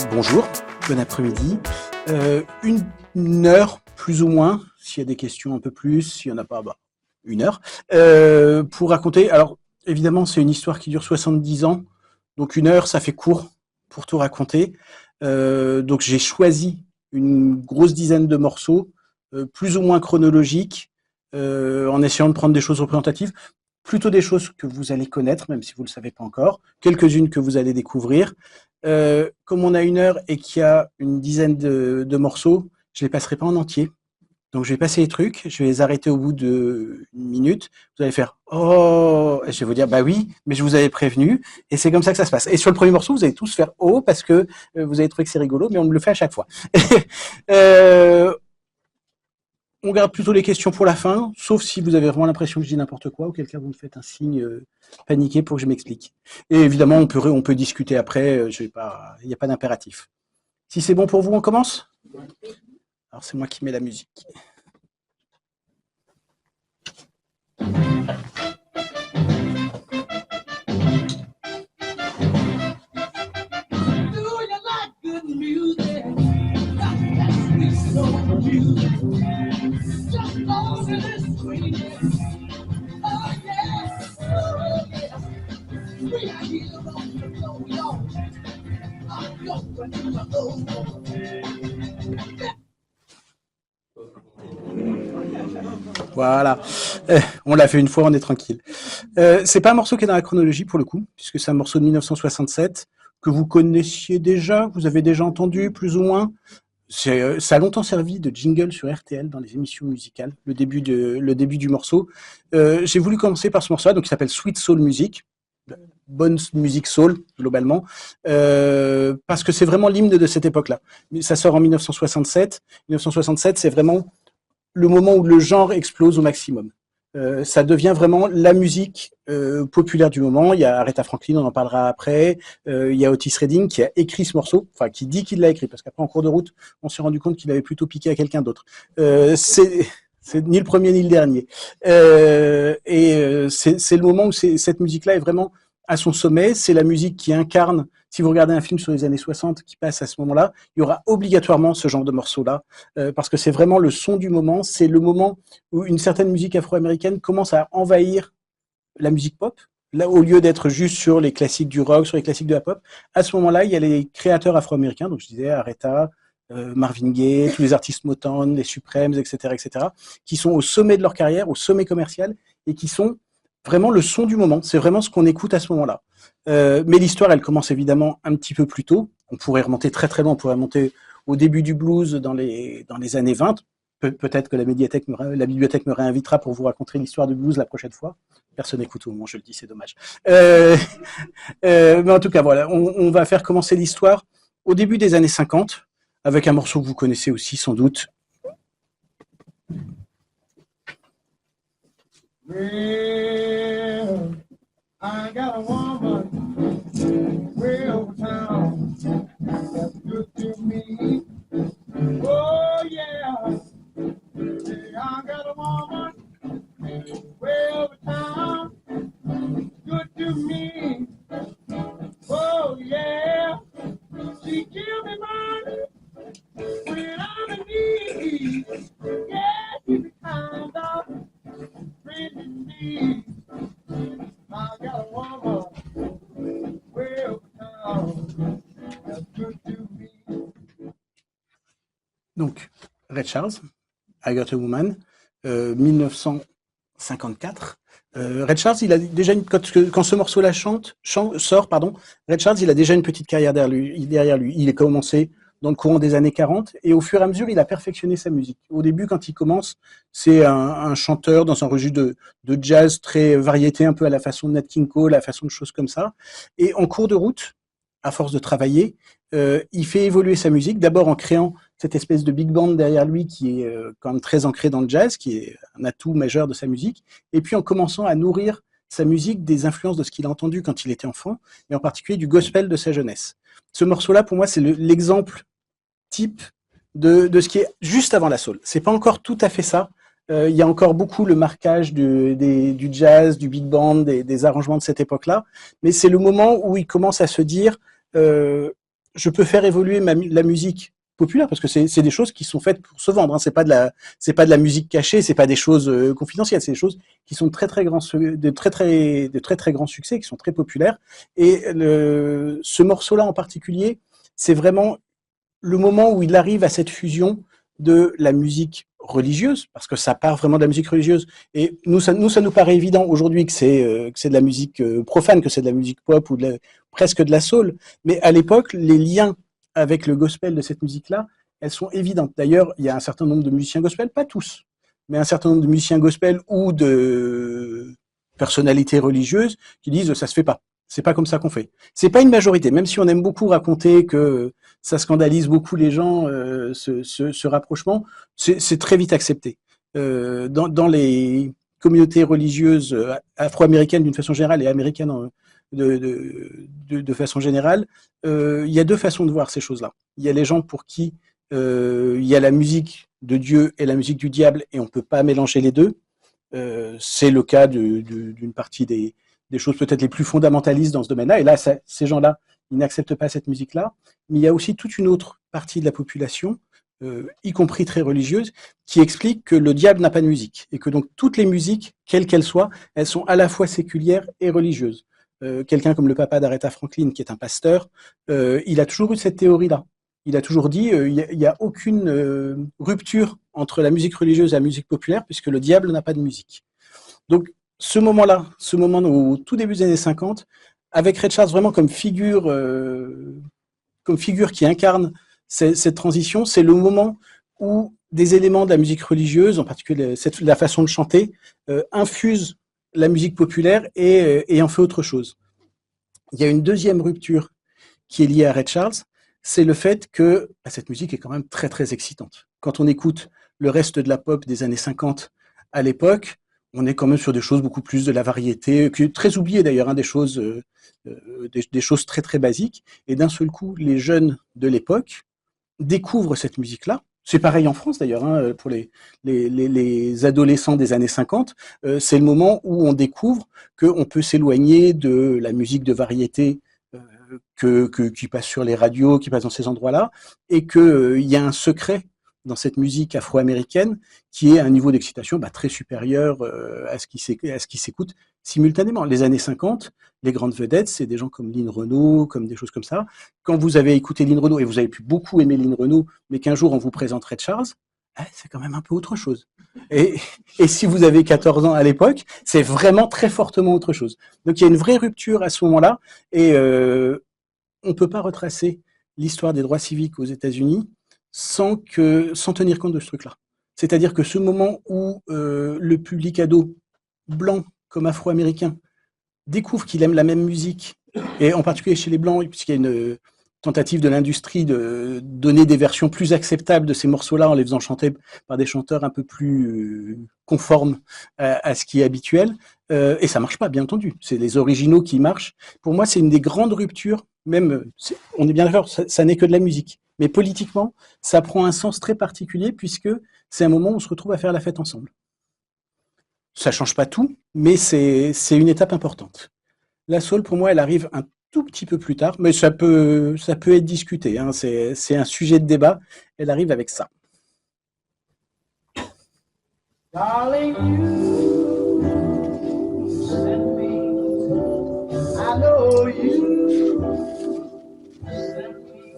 Bonjour, bon après-midi. Une heure, plus ou moins, s'il y a des questions un peu plus, s'il n'y en a pas, une heure, pour raconter. Alors, évidemment, c'est une histoire qui dure 70 ans, donc une heure, ça fait court pour tout raconter. Donc, j'ai choisi une grosse dizaine de morceaux, plus ou moins chronologiques, en essayant de prendre des choses représentatives, plutôt des choses que vous allez connaître, même si vous ne le savez pas encore, quelques-unes que vous allez découvrir. Comme on a une heure et qu'il y a une dizaine de morceaux, je les passerai pas en entier. Donc je vais passer les trucs, je vais les arrêter au bout de une minute. Vous allez faire oh, et je vais vous dire bah oui, mais je vous avais prévenu. Et c'est comme ça que ça se passe. Et sur le premier morceau, vous allez tous faire oh parce que vous avez trouvé que c'est rigolo, mais on me le fait à chaque fois. On garde plutôt les questions pour la fin, sauf si vous avez vraiment l'impression que je dis n'importe quoi, auquel cas vous me faites un signe paniqué pour que je m'explique. Et évidemment, on peut discuter après, il n'y a pas d'impératif. Si c'est bon pour vous, on commence? Alors c'est moi qui mets la musique. Voilà, on l'a fait une fois, on est tranquille. C'est pas un morceau qui est dans la chronologie pour le coup, puisque c'est un morceau de 1967 que vous connaissiez déjà, vous avez déjà entendu plus ou moins. Ça a longtemps servi de jingle sur RTL dans les émissions musicales, le début du morceau. J'ai voulu commencer par ce morceau-là, donc qui s'appelle Sweet Soul Music, bonne musique soul globalement, parce que c'est vraiment l'hymne de cette époque-là. Ça sort en 1967. 1967, c'est vraiment le moment où le genre explose au maximum. Ça devient vraiment la musique populaire du moment. Il y a Aretha Franklin, on en parlera après. Il y a Otis Redding qui a écrit ce morceau, enfin qui dit qu'il l'a écrit, parce qu'après en cours de route, on s'est rendu compte qu'il avait plutôt piqué à quelqu'un d'autre. C'est ni le premier ni le dernier. C'est le moment où cette musique-là est vraiment à son sommet. C'est la musique qui incarne. Si vous regardez un film sur les années 60 qui passe à ce moment-là, il y aura obligatoirement ce genre de morceau-là, parce que c'est vraiment le son du moment. C'est le moment où une certaine musique afro-américaine commence à envahir la musique pop. Là, au lieu d'être juste sur les classiques du rock, sur les classiques de la pop, à ce moment-là, il y a les créateurs afro-américains, donc je disais Aretha, Marvin Gaye, tous les artistes Motown, les Supremes, etc., qui sont au sommet de leur carrière, au sommet commercial, et qui sont vraiment le son du moment. C'est vraiment ce qu'on écoute à ce moment-là. Mais l'histoire, elle commence évidemment un petit peu plus tôt. On pourrait remonter très très loin, on pourrait remonter au début du blues dans les années 20. Peut-être que la bibliothèque me réinvitera pour vous raconter l'histoire du blues la prochaine fois. Personne n'écoute au moment, je le dis, c'est dommage. Mais en tout cas, voilà, on va faire commencer l'histoire au début des années 50, avec un morceau que vous connaissez aussi sans doute. Well, I got a woman way over town that's good to me. Oh yeah, I got a woman way over town good to me. Oh yeah, she give me money when I'm in need. Yeah, she be kind of treating me. I got a woman way over town that's good to me. Donc, Ray Charles, I Got a Woman, 1954. Ray Charles, il a déjà quand ce morceau-là sort, Ray Charles, il a déjà une petite carrière derrière lui. Il est commencé dans le courant des années 40 et au fur et à mesure, il a perfectionné sa musique. Au début, quand il commence, c'est un chanteur dans un registre de jazz très variété, un peu à la façon de Nat King Cole, à la façon de choses comme ça. Et en cours de route, à force de travailler, il fait évoluer sa musique, d'abord en créant cette espèce de big band derrière lui qui est quand même très ancré dans le jazz, qui est un atout majeur de sa musique, et puis en commençant à nourrir sa musique des influences de ce qu'il a entendu quand il était enfant, et en particulier du gospel de sa jeunesse. Ce morceau-là, pour moi, c'est l'exemple type de ce qui est juste avant la soul. C'est pas encore tout à fait ça. Il y a encore beaucoup le marquage du jazz, du big band, des arrangements de cette époque-là, mais c'est le moment où il commence à se dire je peux faire évoluer la musique populaire parce que c'est des choses qui sont faites pour se vendre. Hein. C'est pas de la musique cachée, c'est pas des choses confidentielles, c'est des choses qui sont de très grands succès, qui sont très populaires. Et ce morceau-là en particulier, c'est vraiment le moment où il arrive à cette fusion de la musique religieuse, parce que ça part vraiment de la musique religieuse. Et ça nous paraît évident aujourd'hui que c'est de la musique profane, que c'est de la musique pop ou presque de la soul. Mais à l'époque, les liens avec le gospel de cette musique-là, elles sont évidentes. D'ailleurs, il y a un certain nombre de musiciens gospel, pas tous, mais un certain nombre de musiciens gospel ou de personnalités religieuses qui disent ça se fait pas. C'est pas comme ça qu'on fait. C'est pas une majorité, même si on aime beaucoup raconter que ça scandalise beaucoup les gens, ce rapprochement, c'est très vite accepté. Dans les communautés religieuses afro-américaines d'une façon générale et américaines de façon générale, il y a deux façons de voir ces choses-là. Il y a les gens pour qui il y a la musique de Dieu et la musique du diable et on ne peut pas mélanger les deux. C'est le cas d'une partie des choses peut-être les plus fondamentalistes dans ce domaine-là. Et là, ces gens-là, ils n'acceptent pas cette musique-là. Mais il y a aussi toute une autre partie de la population, y compris très religieuse, qui explique que le diable n'a pas de musique. Et que donc toutes les musiques, quelles qu'elles soient, elles sont à la fois séculières et religieuses. Quelqu'un comme le papa d'Aretha Franklin, qui est un pasteur, il a toujours eu cette théorie-là. Il a toujours dit il y a aucune rupture entre la musique religieuse et la musique populaire, puisque le diable n'a pas de musique. Donc, ce moment-là, ce moment au tout début des années 50, avec Ray Charles vraiment comme figure qui incarne cette transition, c'est le moment où des éléments de la musique religieuse, en particulier la façon de chanter, infusent la musique populaire et en fait autre chose. Il y a une deuxième rupture qui est liée à Ray Charles, c'est le fait que cette musique est quand même très très excitante. Quand on écoute le reste de la pop des années 50 à l'époque, on est quand même sur des choses beaucoup plus de la variété, très oubliées d'ailleurs, hein, des choses très très basiques. Et d'un seul coup, les jeunes de l'époque découvrent cette musique-là. C'est pareil en France d'ailleurs, hein, pour les adolescents des années 50. C'est le moment où on découvre qu'on peut s'éloigner de la musique de variété qui passe sur les radios, qui passe dans ces endroits-là, et qu'il y a un secret dans cette musique afro-américaine qui est un niveau d'excitation très supérieur à ce qui s'écoute simultanément. Les années 50, les grandes vedettes, c'est des gens comme Lynn Renaud, comme des choses comme ça. Quand vous avez écouté Lynn Renaud, et vous avez pu beaucoup aimer Lynn Renaud, mais qu'un jour on vous présenterait Charles, c'est quand même un peu autre chose. Et si vous avez 14 ans à l'époque, c'est vraiment très fortement autre chose. Donc il y a une vraie rupture à ce moment-là, et on ne peut pas retracer l'histoire des droits civiques aux États-Unis sans tenir compte de ce truc-là. C'est-à-dire que ce moment où le public ado, blanc comme afro-américain, découvre qu'il aime la même musique, et en particulier chez les blancs, puisqu'il y a une tentative de l'industrie de donner des versions plus acceptables de ces morceaux-là en les faisant chanter par des chanteurs un peu plus conformes à ce qui est habituel. Et ça marche pas, bien entendu. C'est les originaux qui marchent. Pour moi, c'est une des grandes ruptures, même, on est bien d'accord, ça n'est que de la musique. Mais politiquement, ça prend un sens très particulier puisque c'est un moment où on se retrouve à faire la fête ensemble. Ça change pas tout, mais c'est une étape importante. La soul, pour moi, elle arrive un tout petit peu plus tard, mais ça peut être discuté, hein, c'est un sujet de débat. Elle arrive avec ça. Darling, you sent me. I know you sent me.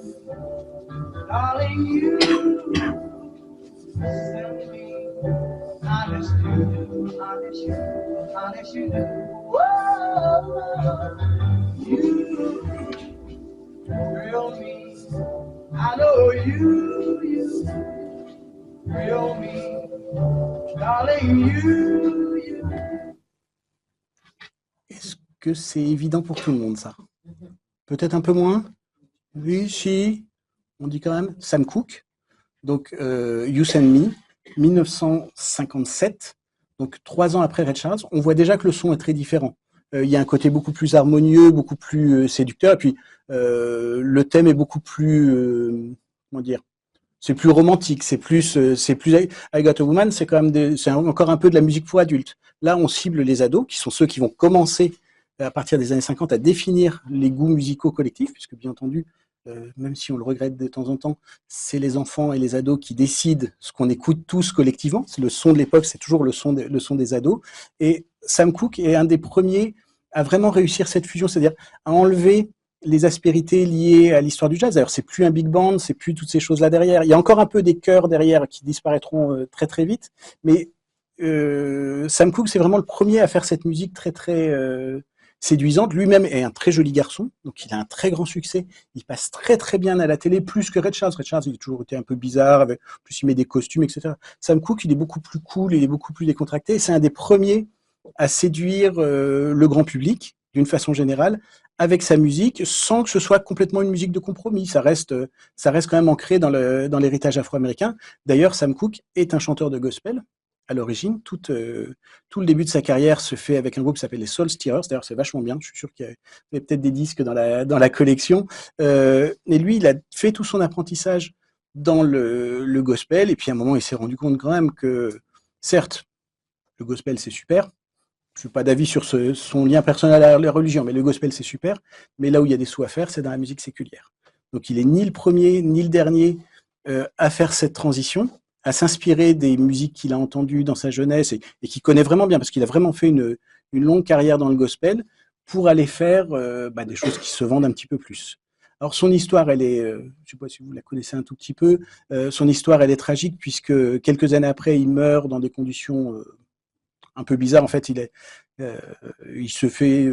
Darling, you sent me. Honest you do, honest you do, honest you do. Whoa, you thrill me. I know you thrill me. Darling, you. Est-ce que c'est évident pour tout le monde, ça? Peut-être un peu moins? Oui, si. On dit quand même Sam Cooke. Donc, You Send Me, 1957. Donc, 3 ans après Ray Charles. On voit déjà que le son est très différent. Il y a un côté beaucoup plus harmonieux, beaucoup plus séducteur. Et puis, le thème est beaucoup plus, comment dire, c'est plus romantique, c'est plus I Got a Woman, c'est quand même c'est encore un peu de la musique pour adultes. Là, on cible les ados, qui sont ceux qui vont commencer à partir des années 50 à définir les goûts musicaux collectifs, puisque bien entendu, même si on le regrette de temps en temps, c'est les enfants et les ados qui décident ce qu'on écoute tous collectivement. C'est le son de l'époque, c'est toujours le son des ados. Et Sam Cooke est un des premiers à vraiment réussir cette fusion, c'est-à-dire à enlever les aspérités liées à l'histoire du jazz. D'ailleurs, c'est plus un big band, c'est plus toutes ces choses-là derrière. Il y a encore un peu des chœurs derrière qui disparaîtront très très vite, mais Sam Cooke, c'est vraiment le premier à faire cette musique très très séduisante. Lui-même est un très joli garçon, donc il a un très grand succès. Il passe très très bien à la télé, plus que Ray Charles. Ray Charles, il a toujours été un peu bizarre, avec, en plus il met des costumes, etc. Sam Cooke, il est beaucoup plus cool, il est beaucoup plus décontracté. C'est un des premiers à séduire le grand public, d'une façon générale, avec sa musique, sans que ce soit complètement une musique de compromis. Ça reste quand même ancré dans l'héritage afro-américain. D'ailleurs, Sam Cooke est un chanteur de gospel à l'origine. Tout le début de sa carrière se fait avec un groupe qui s'appelle les Soul Stirrers. D'ailleurs, c'est vachement bien. Je suis sûr qu'il y a peut-être des disques dans la collection. Et lui, il a fait tout son apprentissage dans le gospel. Et puis, à un moment, il s'est rendu compte quand même que, certes, le gospel, c'est super. Je suis pas d'avis sur son lien personnel à la religion, mais le gospel, c'est super. Mais là où il y a des sous à faire, c'est dans la musique séculière. Donc, il est ni le premier, ni le dernier à faire cette transition, à s'inspirer des musiques qu'il a entendues dans sa jeunesse et qu'il connaît vraiment bien, parce qu'il a vraiment fait une longue carrière dans le gospel pour aller faire des choses qui se vendent un petit peu plus. Alors son histoire, elle est, je ne sais pas si vous la connaissez un tout petit peu, son histoire, elle est tragique puisque quelques années après, il meurt dans des conditions un peu bizarres. En fait, euh, il se fait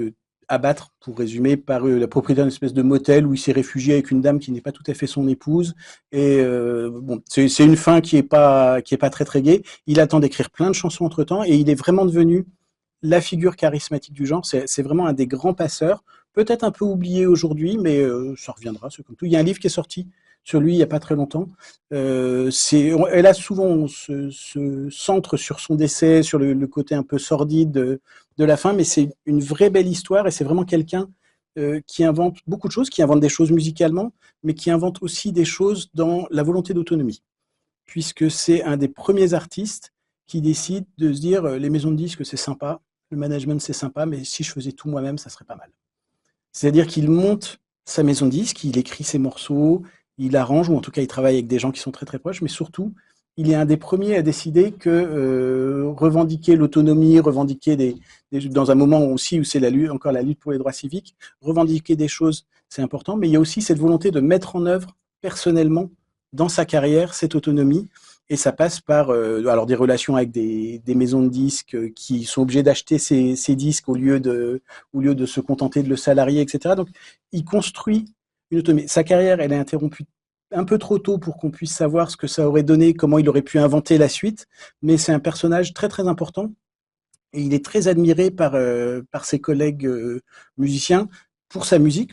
abattre, pour résumer, par la propriétaire d'une espèce de motel où il s'est réfugié avec une dame qui n'est pas tout à fait son épouse. Et bon, c'est une fin qui est pas très très gaie. Il attend d'écrire plein de chansons entre temps et il est vraiment devenu la figure charismatique du genre. C'est vraiment un des grands passeurs, peut-être un peu oublié aujourd'hui, mais ça reviendra, c'est comme tout. Il y a un livre qui est sorti sur lui il n'y a pas très longtemps. Et là, souvent, on se centre sur son décès, sur le côté un peu sordide de la fin, mais c'est une vraie belle histoire et c'est vraiment quelqu'un qui invente beaucoup de choses, qui invente des choses musicalement, mais qui invente aussi des choses dans la volonté d'autonomie, puisque c'est un des premiers artistes qui décide de se dire les maisons de disques, c'est sympa, le management, c'est sympa, mais si je faisais tout moi-même, ça serait pas mal. C'est-à-dire qu'il monte sa maison de disques, il écrit ses morceaux, il arrange, ou en tout cas il travaille avec des gens qui sont très très proches, mais surtout, il est un des premiers à décider que revendiquer l'autonomie, dans un moment aussi où c'est encore la lutte pour les droits civiques, revendiquer des choses, c'est important, mais il y a aussi cette volonté de mettre en œuvre personnellement, dans sa carrière, cette autonomie, et ça passe par alors des relations avec des maisons de disques qui sont obligées d'acheter ces disques au lieu de se contenter de le salarier, etc. Donc, il construit une autonomie. Sa carrière, elle est interrompue un peu trop tôt pour qu'on puisse savoir ce que ça aurait donné, comment il aurait pu inventer la suite, mais c'est un personnage très très important et il est très admiré par ses collègues musiciens pour sa musique,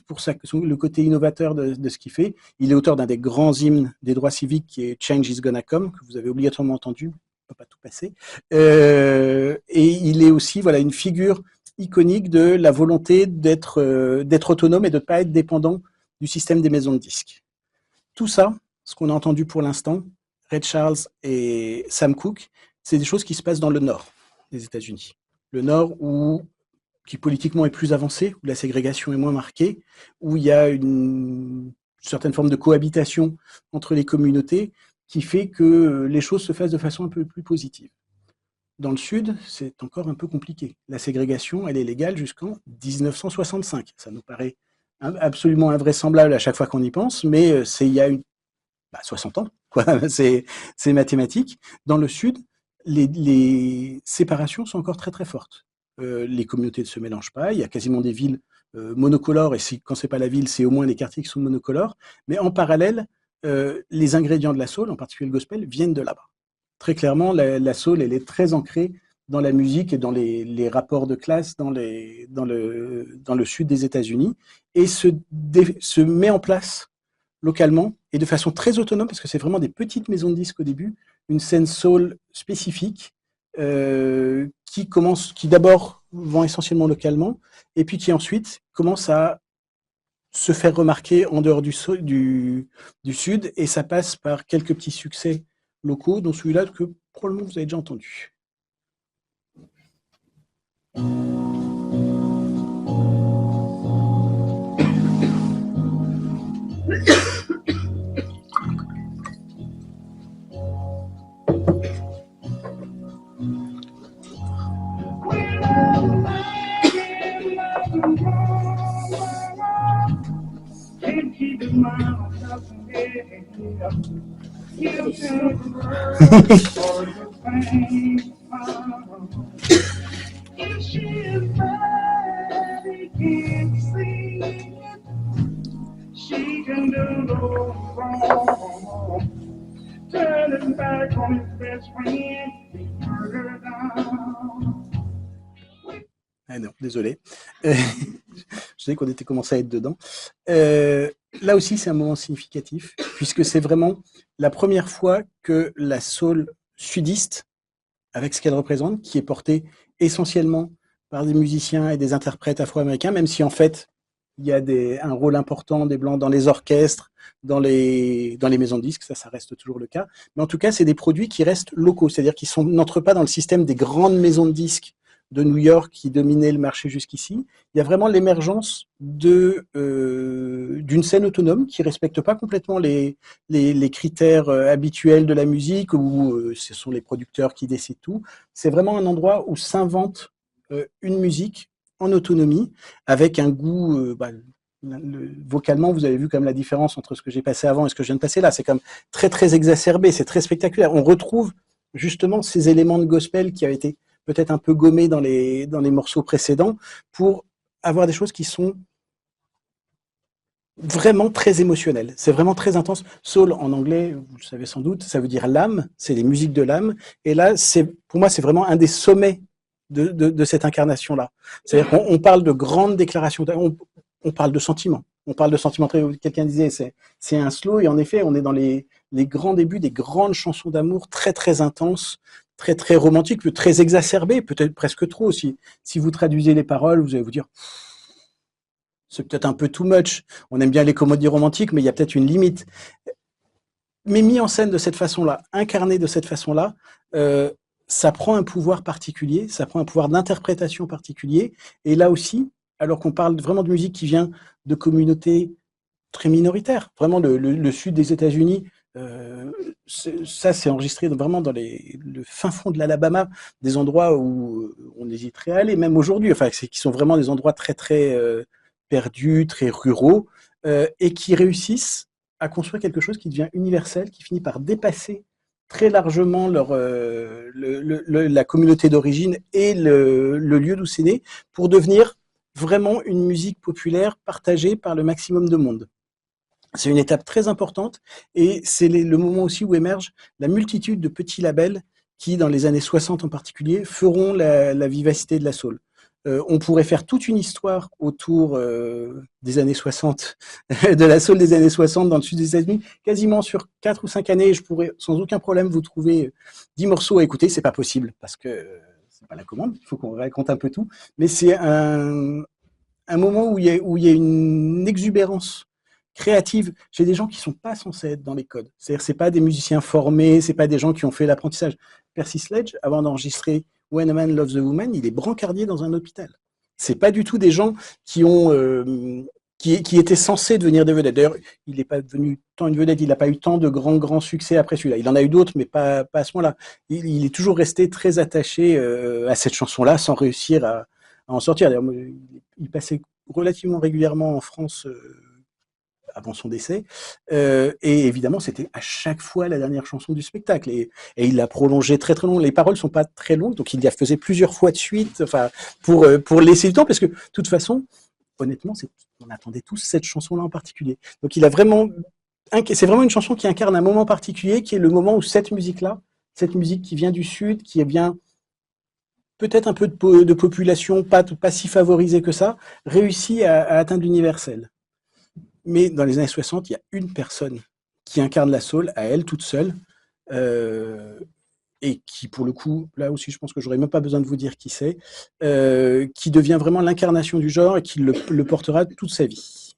le côté innovateur de ce qu'il fait. Il est auteur d'un des grands hymnes des droits civiques qui est Change is Gonna Come, que vous avez obligatoirement entendu, on ne peut pas tout passer. Et il est aussi voilà, une figure iconique de la volonté d'être autonome et de ne pas être dépendant du système des maisons de disques. Tout ça, ce qu'on a entendu pour l'instant, Ray Charles et Sam Cooke, c'est des choses qui se passent dans le nord des États-Unis. Le nord qui politiquement est plus avancé, où la ségrégation est moins marquée, où il y a une certaine forme de cohabitation entre les communautés qui fait que les choses se fassent de façon un peu plus positive. Dans le sud, c'est encore un peu compliqué. La ségrégation, elle est légale jusqu'en 1965. Ça nous paraît absolument invraisemblable à chaque fois qu'on y pense, mais c'est il y a 60 ans, quoi. C'est mathématique. Dans le sud, les séparations sont encore très très fortes. Les communautés ne se mélangent pas. Il y a quasiment des villes monocolores, et quand c'est pas la ville, c'est au moins les quartiers qui sont monocolores. Mais en parallèle, les ingrédients de la soul, en particulier le gospel, viennent de là-bas. Très clairement, la soul, elle est très ancrée dans la musique et dans les rapports de classe dans le sud des États-Unis, et se met en place localement et de façon très autonome, parce que c'est vraiment des petites maisons de disques au début, une scène soul spécifique qui d'abord vend essentiellement localement et puis qui ensuite commence à se faire remarquer en dehors du sud, et ça passe par quelques petits succès locaux, dont celui-là que probablement vous avez déjà entendu. Ah non, désolé. Je sais qu'on était commencé à être dedans. Là aussi, c'est un moment significatif, puisque c'est vraiment la première fois que la soul sudiste, avec ce qu'elle représente, qui est portée essentiellement par des musiciens et des interprètes afro-américains, même si en fait, il y a un rôle important des Blancs dans les orchestres, dans les maisons de disques, ça reste toujours le cas. Mais en tout cas, c'est des produits qui restent locaux, c'est-à-dire qu'ils n'entrent pas dans le système des grandes maisons de disques de New York qui dominaient le marché jusqu'ici. Il y a vraiment l'émergence d'une scène autonome qui respecte pas complètement les critères habituels de la musique où ce sont les producteurs qui décident tout. C'est vraiment un endroit où s'invente une musique en autonomie avec un goût vocalement, vous avez vu comme la différence entre ce que j'ai passé avant et ce que je viens de passer là. C'est comme très très exacerbé, c'est très spectaculaire. On retrouve justement ces éléments de gospel qui avaient été peut-être un peu gommés dans les morceaux précédents pour avoir des choses qui sont vraiment très émotionnelles. C'est vraiment très intense. Soul en anglais, vous le savez sans doute, ça veut dire l'âme, c'est les musiques de l'âme. Et là, pour moi, c'est vraiment un des sommets de cette incarnation-là. C'est-à-dire qu'on parle de grandes déclarations, on parle de sentiments. On parle de sentiments. Quelqu'un disait, c'est un slow, et en effet, on est dans les grands débuts des grandes chansons d'amour très très intenses, très très romantiques, très exacerbées, peut-être presque trop. Si vous traduisez les paroles, vous allez vous dire, c'est peut-être un peu too much. On aime bien les comédies romantiques, mais il y a peut-être une limite. Mais mis en scène de cette façon-là, incarné de cette façon-là, ça prend un pouvoir particulier, ça prend un pouvoir d'interprétation particulier. Et là aussi, alors qu'on parle vraiment de musique qui vient de communautés très minoritaires, vraiment le sud des États-Unis, ça c'est enregistré vraiment dans le fin fond de l'Alabama, des endroits où on hésiterait à aller, même aujourd'hui, enfin, qui sont vraiment des endroits très très perdus, très ruraux, et qui réussissent à construire quelque chose qui devient universel, qui finit par dépasser très largement la communauté d'origine et le lieu d'où c'est né, pour devenir vraiment une musique populaire partagée par le maximum de monde. C'est une étape très importante et c'est le moment aussi où émerge la multitude de petits labels qui, dans les années 60 en particulier, feront la vivacité de la soul. On pourrait faire toute une histoire autour des années 60, de la soul des années 60 dans le sud des États-Unis. Quasiment sur 4 ou 5 années, je pourrais sans aucun problème vous trouver 10 morceaux à écouter. C'est pas possible parce que c'est pas la commande, il faut qu'on raconte un peu tout. Mais c'est un moment où il y a une exubérance créative chez des gens qui sont pas censés être dans les codes. C'est-à-dire, c'est pas des musiciens formés, c'est pas des gens qui ont fait l'apprentissage. Percy Sledge, avant d'enregistrer When a Man Loves a Woman, il est brancardier dans un hôpital. C'est pas du tout des gens qui ont qui étaient censés devenir des vedettes. D'ailleurs, il n'est pas devenu tant une vedette, il n'a pas eu tant de grands succès après celui-là. Il en a eu d'autres, mais pas à ce moment-là. Il est toujours resté très attaché à cette chanson-là, sans réussir à en sortir. D'ailleurs, il passait relativement régulièrement en France avant son décès. Et évidemment, c'était à chaque fois la dernière chanson du spectacle. Et il l'a prolongé très très long. Les paroles sont pas très longues, donc il la faisait plusieurs fois de suite, enfin, pour laisser du temps, parce que de toute façon, honnêtement, on attendait tous cette chanson-là en particulier. Donc il a vraiment, c'est vraiment une chanson qui incarne un moment particulier, qui est le moment où cette musique-là, cette musique qui vient du Sud, qui est bien peut-être un peu de population pas si favorisée que ça, réussit à atteindre l'universel. Mais dans les années 60, il y a une personne qui incarne la soul à elle toute seule, et qui, pour le coup, là aussi, je pense que j'aurais même pas besoin de vous dire qui c'est, qui devient vraiment l'incarnation du genre et qui le portera toute sa vie.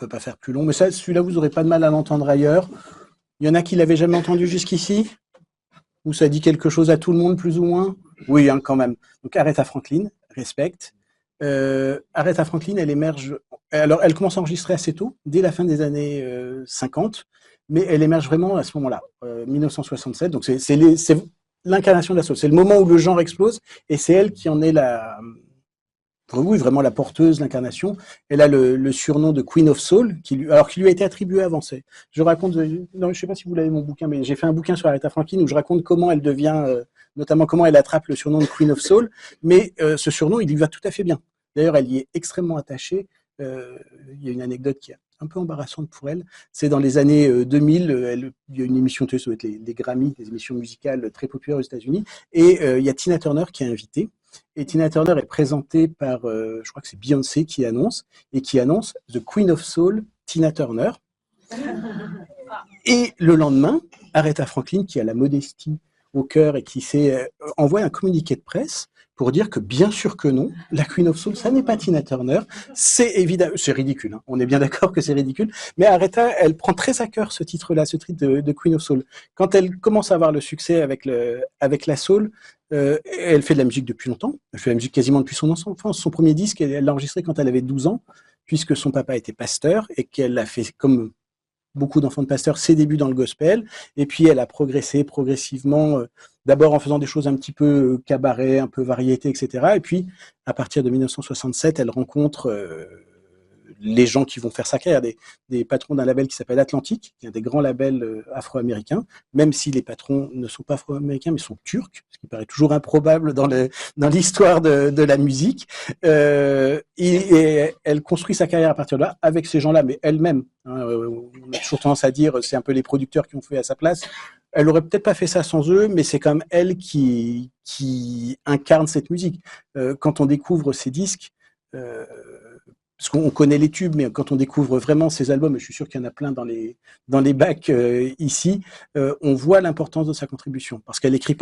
peut pas faire plus long, mais ça, celui-là, vous aurez pas de mal à l'entendre ailleurs. Il y en a qui l'avaient jamais entendu jusqu'ici? Ou ça dit quelque chose à tout le monde, plus ou moins? Oui, hein, quand même. Donc Aretha Franklin, Respect. Aretha Franklin, elle émerge. Alors, elle commence à enregistrer assez tôt, dès la fin des années 50, mais elle émerge vraiment à ce moment-là, 1967. Donc, c'est l'incarnation de la soul. C'est le moment où le genre explose, et c'est elle qui en est oui, vraiment la porteuse, l'incarnation. Elle a le surnom de Queen of Soul, qui lui a été attribué avant. Je raconte, non, je sais pas si vous l'avez mon bouquin, mais j'ai fait un bouquin sur Aretha Franklin où je raconte comment elle devient, notamment comment elle attrape le surnom de Queen of Soul. Mais ce surnom, il lui va tout à fait bien. D'ailleurs, elle y est extrêmement attachée. Il y a une anecdote qui est un peu embarrassante pour elle. C'est dans les années 2000, il y a une émission, ça doit être les Grammy, des émissions musicales très populaires aux États-Unis, et il y a Tina Turner qui est invitée. Et Tina Turner est présentée par, je crois que c'est Beyoncé qui annonce The Queen of Soul, Tina Turner. Et le lendemain, Aretha Franklin, qui a la modestie au cœur et qui envoie un communiqué de presse pour dire que bien sûr que non, la Queen of Soul, ça n'est pas Tina Turner, c'est évidemment, c'est ridicule, hein. On est bien d'accord que c'est ridicule, mais Aretha, elle prend très à cœur ce titre-là, ce titre de Queen of Soul. Quand elle commence à avoir le succès avec la soul, elle fait de la musique depuis longtemps, elle fait de la musique quasiment depuis son enfance. Son premier disque, elle l'a enregistré quand elle avait 12 ans, puisque son papa était pasteur et qu'elle a fait comme beaucoup d'enfants de pasteurs, ses débuts dans le gospel, et puis elle a progressé progressivement, d'abord en faisant des choses un petit peu cabaret, un peu variété, etc. Et puis, à partir de 1967, elle rencontre les gens qui vont faire sa carrière, des patrons d'un label qui s'appelle Atlantic, qui est un des grands labels afro-américains, même si les patrons ne sont pas afro-américains, mais sont turcs, ce qui paraît toujours improbable dans l'histoire de la musique. Et elle construit sa carrière à partir de là, avec ces gens-là, mais elle-même. Hein, on a toujours tendance à dire c'est un peu les producteurs qui ont fait à sa place. Elle aurait peut-être pas fait ça sans eux, mais c'est quand même elle qui incarne cette musique. Quand on découvre ces disques, parce qu'on connaît les tubes, mais quand on découvre vraiment ces albums, et je suis sûr qu'il y en a plein dans les bacs ici, on voit l'importance de sa contribution. Parce qu'elle écrit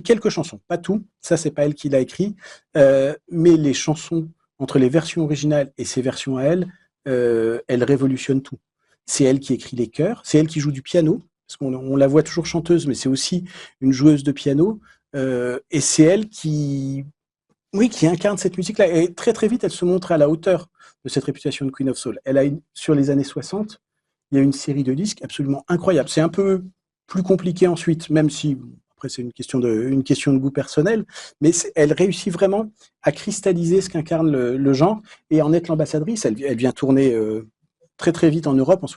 quelques chansons, pas tout, ça c'est pas elle qui l'a écrit, mais les chansons, entre les versions originales et ses versions à elle, elle révolutionne tout. C'est elle qui écrit les chœurs, c'est elle qui joue du piano, parce qu'on la voit toujours chanteuse, mais c'est aussi une joueuse de piano, et c'est elle qui incarne cette musique-là. Et très très vite, elle se montre à la hauteur de cette réputation de Queen of Soul. Sur les années 60, il y a une série de disques absolument incroyable. C'est un peu plus compliqué ensuite, même si, après c'est une question de goût personnel, mais elle réussit vraiment à cristalliser ce qu'incarne le genre et en être l'ambassadrice. Elle vient tourner très très vite en Europe, en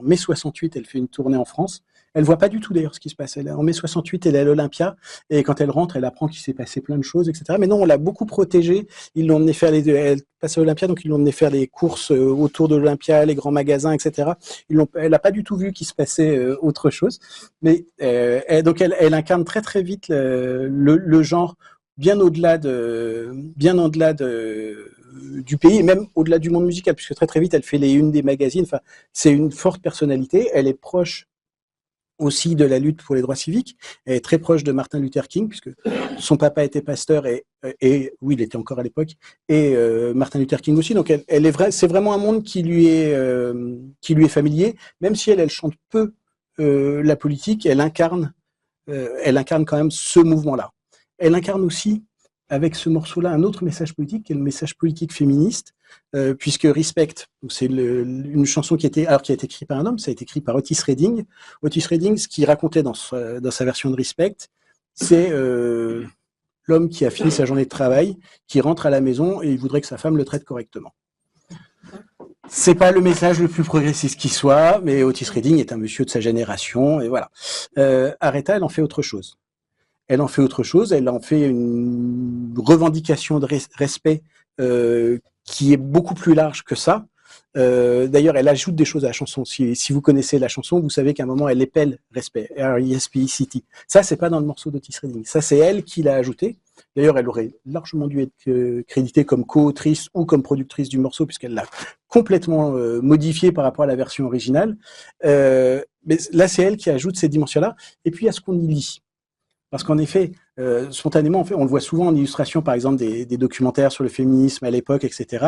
mai 68, elle fait une tournée en France. Elle voit pas du tout d'ailleurs ce qui se passe. En mai 68, elle est à l'Olympia et quand elle rentre, elle apprend qu'il s'est passé plein de choses, etc. Mais non, on l'a beaucoup protégée. Ils l'ont emmenée faire elle passe à l'Olympia, donc ils l'ont emmenée faire les courses autour de l'Olympia, les grands magasins, etc. Elle a pas du tout vu qu'il se passait autre chose. Mais donc elle incarne très très vite le genre bien au-delà du pays et même au-delà du monde musical, puisque très très vite elle fait les unes des magazines. Enfin, c'est une forte personnalité. Elle est proche aussi de la lutte pour les droits civiques. Elle est très proche de Martin Luther King, puisque son papa était pasteur et oui, il était encore à l'époque, et Martin Luther King aussi. Donc c'est vraiment un monde qui lui est familier, même si elle chante peu la politique, elle incarne quand même ce mouvement-là. Elle incarne aussi, avec ce morceau-là, un autre message politique, qui est le message politique féministe, puisque Respect, c'est une chanson qui a été écrite par un homme, ça a été écrit par Otis Redding. Otis Redding, ce qu'il racontait dans sa version de Respect, c'est l'homme qui a fini sa journée de travail, qui rentre à la maison et il voudrait que sa femme le traite correctement. C'est pas le message le plus progressiste qui soit, mais Otis Redding est un monsieur de sa génération, et voilà. Aretha, elle en fait autre chose. Elle en fait une revendication de respect qui est beaucoup plus large que ça. D'ailleurs, elle ajoute des choses à la chanson. Si vous connaissez la chanson, vous savez qu'à un moment, elle épelle respect, R-E-S-P-E-C-T. Ça, c'est pas dans le morceau d'Otis Redding. Ça, c'est elle qui l'a ajouté. D'ailleurs, elle aurait largement dû être créditée comme co-autrice ou comme productrice du morceau, puisqu'elle l'a complètement modifié par rapport à la version originale. Mais là, c'est elle qui ajoute ces dimensions-là. Et puis, il y a ce qu'on y lit. Parce qu'en effet, spontanément, en fait, on le voit souvent en illustration, par exemple, des documentaires sur le féminisme à l'époque, etc.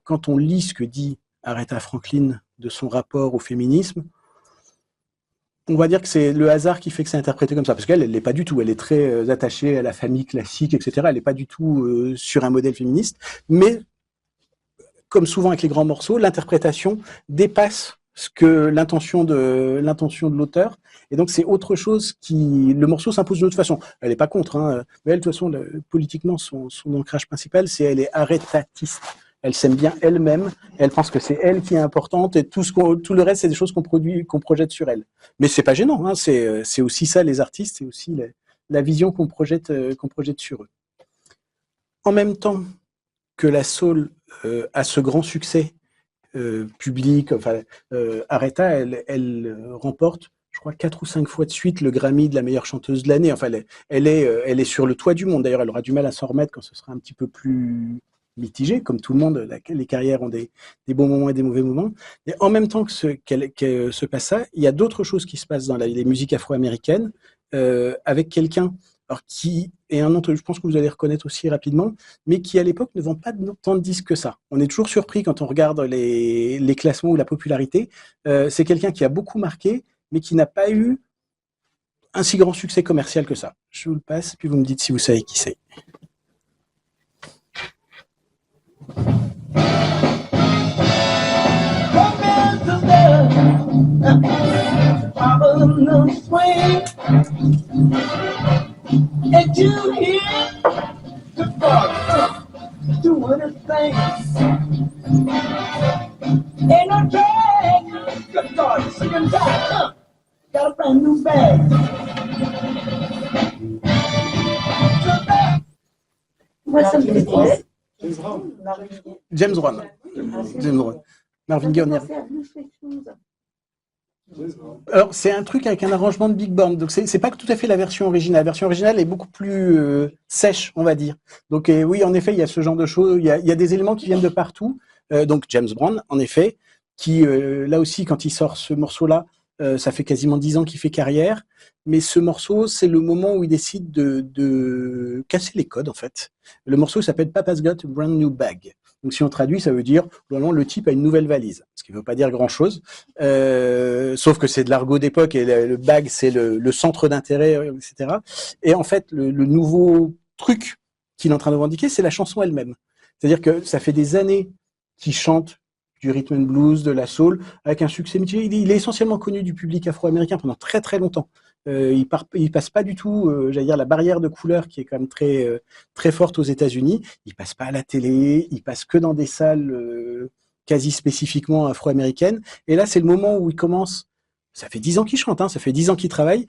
Quand on lit ce que dit Aretha Franklin de son rapport au féminisme. On va dire que c'est le hasard qui fait que c'est interprété comme ça, parce qu'elle, elle l'est pas du tout. Elle est très attachée à la famille classique, etc. Elle n'est pas du tout sur un modèle féministe. Mais, comme souvent avec les grands morceaux, l'interprétation dépasse ce que l'intention de l'auteur. Et donc, c'est autre chose qui... Le morceau s'impose d'une autre façon. Elle n'est pas contre, hein, mais elle, de toute façon, politiquement, son ancrage principal, c'est elle est arrêtatiste. Elle s'aime bien elle-même, elle pense que c'est elle qui est importante et tout le reste, c'est des choses qu'on projette sur elle. Mais c'est pas gênant, hein, c'est aussi ça les artistes, c'est aussi la vision qu'on projette sur eux. En même temps que la soul a ce grand succès public, enfin, Aretha, elle remporte, je crois, 4 ou 5 fois de suite le Grammy de la meilleure chanteuse de l'année. Enfin, elle est sur le toit du monde. D'ailleurs, elle aura du mal à s'en remettre quand ce sera un petit peu plus mitigé, comme tout le monde, les carrières ont des bons moments et des mauvais moments. Et en même temps que se passe ça, il y a d'autres choses qui se passent dans les musiques afro-américaines, avec quelqu'un qui est un nom, je pense que vous allez reconnaître aussi rapidement, mais qui à l'époque ne vend pas tant de disques que ça. On est toujours surpris quand on regarde les classements ou la popularité. C'est quelqu'un qui a beaucoup marqué, mais qui n'a pas eu un si grand succès commercial que ça. Je vous le passe, puis vous me dites si vous savez qui c'est. And you hear the thoughts doing a thing. Ain't no drag, the thoughts singing back. Got a brand new bag. Moi, ça me fait quoi? James Brown. James Brown. Marvin Gaye, on y arrive. Alors, c'est un truc avec un arrangement de big band. Donc, c'est pas tout à fait la version originale. La version originale est beaucoup plus sèche, on va dire. Donc, oui, en effet, il y a ce genre de choses. Il y a des éléments qui viennent de partout. Donc, James Brown, en effet, qui, là aussi, quand il sort ce morceau-là, ça fait quasiment 10 ans qu'il fait carrière. Mais ce morceau, c'est le moment où il décide de casser les codes, en fait. Le morceau s'appelle Papa's Got a Brand New Bag. Donc, si on traduit, ça veut dire, vraiment, le type a une nouvelle valise. Ce qui ne veut pas dire grand-chose. Sauf que c'est de l'argot d'époque et le bag, c'est le centre d'intérêt, etc. Et en fait, le nouveau truc qu'il est en train de revendiquer, c'est la chanson elle-même. C'est-à-dire que ça fait des années qu'il chante du rhythm and blues, de la soul, avec un succès mitigé. Il est essentiellement connu du public afro-américain pendant très très longtemps. Il passe pas du tout, j'allais dire, la barrière de couleur qui est quand même très forte aux États-Unis. Il passe pas à la télé, il passe que dans des salles quasi spécifiquement afro-américaines. Et là, c'est le moment où il commence. Ça fait 10 ans qu'il chante, hein, ça fait 10 ans qu'il travaille.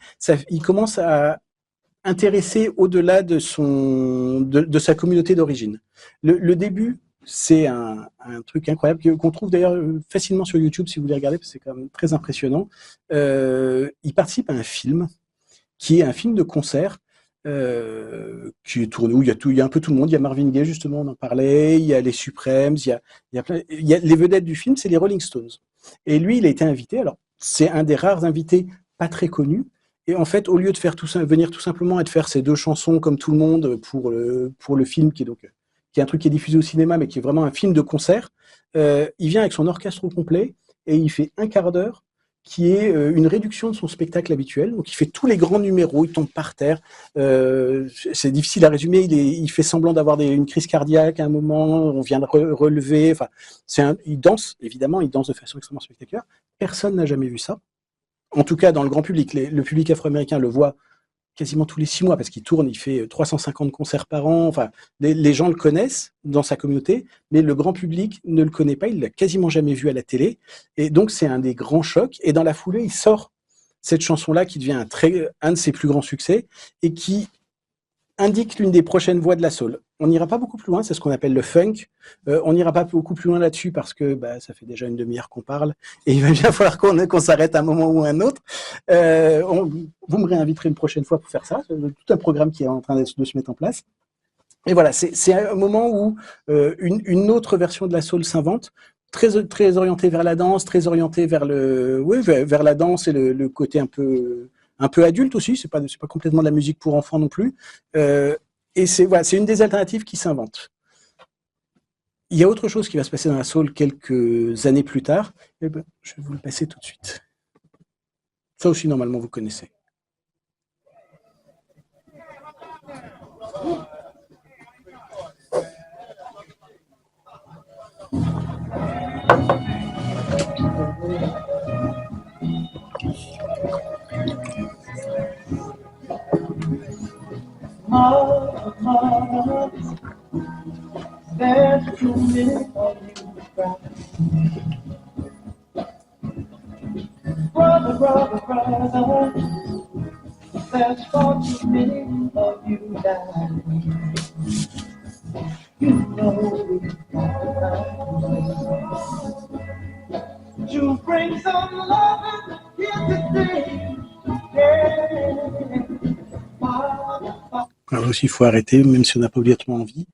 Il commence à intéresser au-delà de sa communauté d'origine. Le début, c'est un truc incroyable qu'on trouve d'ailleurs facilement sur YouTube si vous voulez regarder, parce que c'est quand même très impressionnant. Il participe à un film qui est un film de concert qui est tourné où il y a un peu tout le monde. Il y a Marvin Gaye, justement, on en parlait. Il y a les Supremes. Il y a les vedettes du film, c'est les Rolling Stones. Et lui, il a été invité. Alors, c'est un des rares invités pas très connus. Et en fait, au lieu de faire venir tout simplement et de faire ces 2 chansons comme tout le monde pour le film qui est un truc qui est diffusé au cinéma, mais qui est vraiment un film de concert, il vient avec son orchestre au complet et il fait un quart d'heure qui est une réduction de son spectacle habituel. Donc, il fait tous les grands numéros, il tombe par terre. C'est difficile à résumer. Il fait semblant d'avoir une crise cardiaque à un moment. On vient de relever. Enfin, il danse, évidemment, il danse de façon extrêmement spectaculaire. Personne n'a jamais vu ça. En tout cas, dans le grand public. Le public afro-américain le voit quasiment tous les 6 mois parce qu'il tourne, il fait 350 concerts par an. Enfin, les gens le connaissent dans sa communauté, mais le grand public ne le connaît pas, il l'a quasiment jamais vu à la télé. Et donc, c'est un des grands chocs. Et dans la foulée, il sort cette chanson-là qui devient un de ses plus grands succès et qui indique l'une des prochaines voies de la soul. On n'ira pas beaucoup plus loin, c'est ce qu'on appelle le funk. On n'ira pas beaucoup plus loin là-dessus parce que ça fait déjà une demi-heure qu'on parle et il va bien falloir qu'on s'arrête à un moment ou à un autre. Vous me réinviterez une prochaine fois pour faire ça. C'est tout un programme qui est en train de se mettre en place. Et voilà, c'est un moment où une autre version de la soul s'invente, très orientée vers la danse, très orientée vers vers la danse et le côté un peu adulte aussi. C'est pas complètement de la musique pour enfants non plus. Et c'est une des alternatives qui s'invente. il y a autre chose qui va se passer dans la soul quelques années plus tard. Eh ben, je vais vous le passer tout de suite. Ça aussi, normalement, vous connaissez. There's too many of you brother, brother, brother. There's far too many of you dying. You know to bring some love here today. Alors aussi, il faut arrêter, même si on n'a pas obligatoirement envie.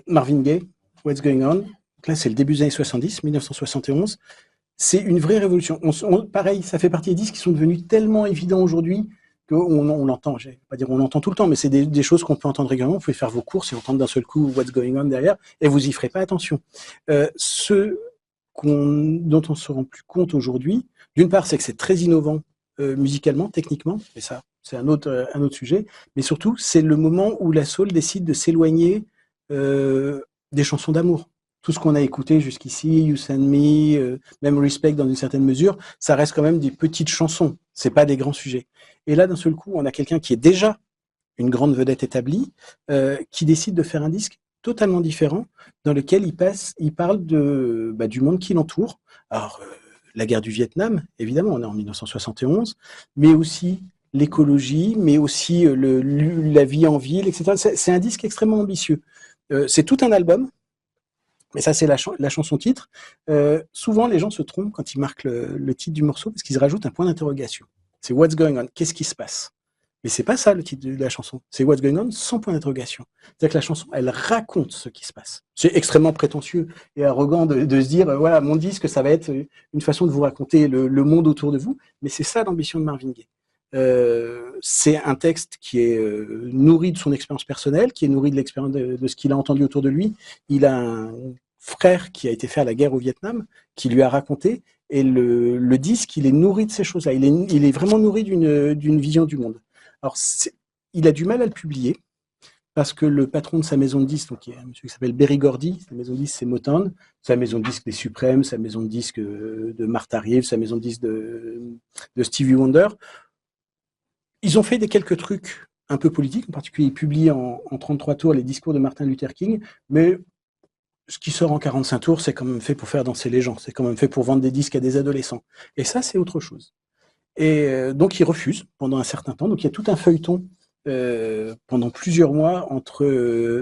Marvin Gaye, What's Going On. Donc là, c'est le début des années 70, 1971. C'est une vraie révolution. Pareil, ça fait partie des disques qui sont devenus tellement évidents aujourd'hui qu'on l'entend. Je ne vais pas dire on l'entend tout le temps, mais c'est des choses qu'on peut entendre régulièrement. Vous pouvez faire vos courses et entendre d'un seul coup What's Going On derrière, et vous y ferez pas attention. Ce dont on se rend plus compte aujourd'hui, d'une part, c'est que c'est très innovant musicalement, techniquement, et ça, c'est un autre sujet, mais surtout, c'est le moment où la soul décide de s'éloigner des chansons d'amour. Tout ce qu'on a écouté jusqu'ici, You Send Me, même Respect dans une certaine mesure, ça reste quand même des petites chansons, c'est pas des grands sujets. Et là, d'un seul coup, on a quelqu'un qui est déjà une grande vedette établie, qui décide de faire un disque totalement différent, dans lequel il parle du monde qui l'entoure. Alors, la guerre du Vietnam, évidemment, on est en 1971, mais aussi l'écologie, mais aussi la vie en ville, etc. C'est un disque extrêmement ambitieux. C'est tout un album, mais ça, c'est la chanson-titre. Souvent, les gens se trompent quand ils marquent le titre du morceau, parce qu'ils rajoutent un point d'interrogation. C'est What's Going On? Qu'est-ce qui se passe? Mais c'est pas ça le titre de la chanson. C'est What's Going On sans point d'interrogation. C'est-à-dire que la chanson, elle raconte ce qui se passe. C'est extrêmement prétentieux et arrogant de se dire, voilà, mon disque, ça va être une façon de vous raconter le monde autour de vous. Mais c'est ça l'ambition de Marvin Gaye. C'est un texte qui est nourri de son expérience personnelle, qui est nourri de l'expérience de ce qu'il a entendu autour de lui. Il a un frère qui a été faire la guerre au Vietnam, qui lui a raconté, et le disque, il est nourri de ces choses-là. Il est vraiment nourri d'une vision du monde. Alors, il a du mal à le publier, parce que le patron de sa maison de disques, donc il y a un monsieur qui s'appelle Berry Gordy, sa maison de disques c'est Motown, sa maison de disques des Supremes, sa maison de disques de Martha Reeves, sa maison de disques de Stevie Wonder. Ils ont fait quelques trucs un peu politiques, en particulier ils publient en 33 tours les discours de Martin Luther King, mais ce qui sort en 45 tours, c'est quand même fait pour faire danser les gens, c'est quand même fait pour vendre des disques à des adolescents. Et ça, c'est autre chose. Et donc, il refuse pendant un certain temps. Donc, il y a tout un feuilleton pendant plusieurs mois entre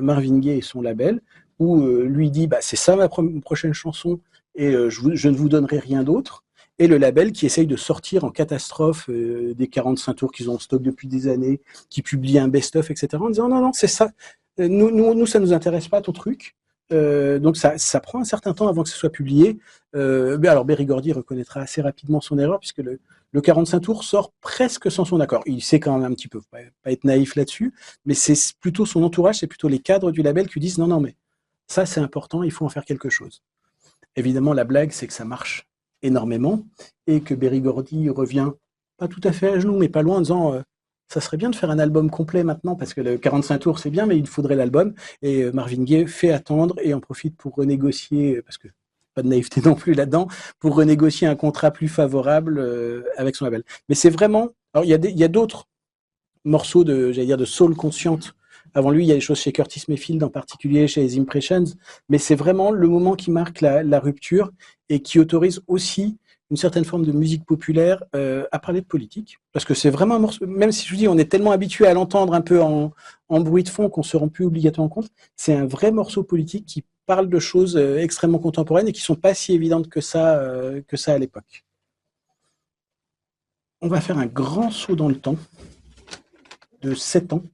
Marvin Gaye et son label, où lui dit, c'est ça ma prochaine chanson, et je ne vous donnerai rien d'autre. Et le label qui essaye de sortir en catastrophe des 45 tours qu'ils ont en stock depuis des années, qui publie un best-of, etc., en disant, non, c'est ça. Nous, ça nous intéresse pas ton truc. Donc ça prend un certain temps avant que ce soit publié. Mais alors Berry Gordy reconnaîtra assez rapidement son erreur, puisque le 45 tours sort presque sans son accord. Il sait quand même un petit peu, pas être naïf là-dessus, mais c'est plutôt son entourage, c'est plutôt les cadres du label qui disent non, mais ça c'est important, il faut en faire quelque chose. Évidemment, la blague, c'est que ça marche énormément, et que Berry Gordy revient pas tout à fait à genoux, mais pas loin, en disant ça serait bien de faire un album complet maintenant, parce que le 45 tours, c'est bien, mais il faudrait l'album. Et Marvin Gaye fait attendre et en profite pour renégocier, parce que pas de naïveté non plus là-dedans, pour renégocier un contrat plus favorable avec son label. Mais c'est vraiment... Alors, il y a d'autres morceaux de soul consciente. Avant lui, il y a des choses chez Curtis Mayfield, en particulier chez les Impressions, mais c'est vraiment le moment qui marque la rupture et qui autorise aussi une certaine forme de musique populaire à parler de politique, parce que c'est vraiment un morceau, même si je vous dis, on est tellement habitué à l'entendre un peu en bruit de fond qu'on se rend plus obligatoirement compte, c'est un vrai morceau politique qui parle de choses extrêmement contemporaines et qui sont pas si évidentes que ça à l'époque. On va faire un grand saut dans le temps de 7 ans,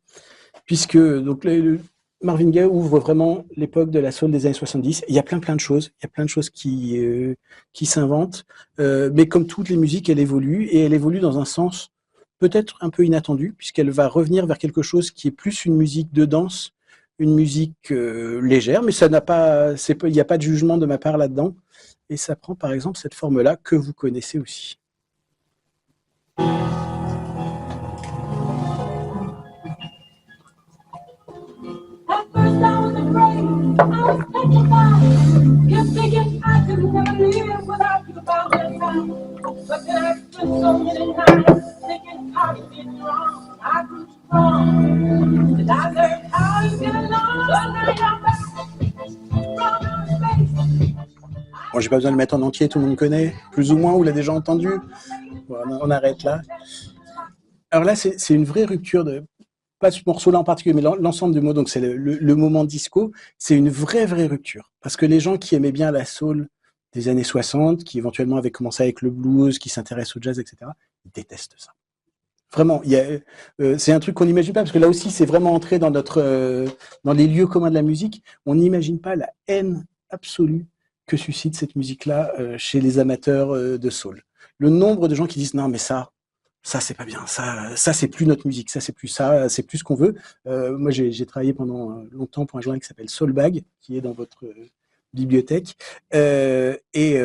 puisque donc Marvin Gaye ouvre vraiment l'époque de la soul des années 70. Il y a plein de choses. Il y a plein de choses qui s'inventent. Mais comme toutes les musiques, elle évolue. Et elle évolue dans un sens peut-être un peu inattendu, puisqu'elle va revenir vers quelque chose qui est plus une musique de danse une musique légère, mais ça n'a pas, il n'y a pas de jugement de ma part là-dedans. Et ça prend par exemple cette forme-là que vous connaissez aussi. At first I was afraid, I was petrified. Kept thinking I could never live without you by my side. But then I spent so many nights thinking how you did me wrong. I grew strong, and I learned how you get along. But now you're back from outer space. Bon, j'ai pas besoin de le mettre en entier, tout le monde connaît, plus ou moins, ou l'a déjà entendu. Bon, on arrête là. Alors là, c'est une vraie rupture de, pas ce morceau-là en particulier, mais l'ensemble du mot, donc c'est le moment disco, c'est une vraie rupture. Parce que les gens qui aimaient bien la soul des années 60, qui éventuellement avaient commencé avec le blues, qui s'intéressent au jazz, etc., ils détestent ça. Vraiment, c'est un truc qu'on n'imagine pas, parce que là aussi, c'est vraiment entré dans dans les lieux communs de la musique. On n'imagine pas la haine absolue que suscite cette musique-là chez les amateurs de soul. Le nombre de gens qui disent non, mais ça c'est pas bien, ça c'est plus notre musique, ça c'est plus ce qu'on veut. Moi j'ai travaillé pendant longtemps pour un journal qui s'appelle Soulbag, qui est dans votre bibliothèque, et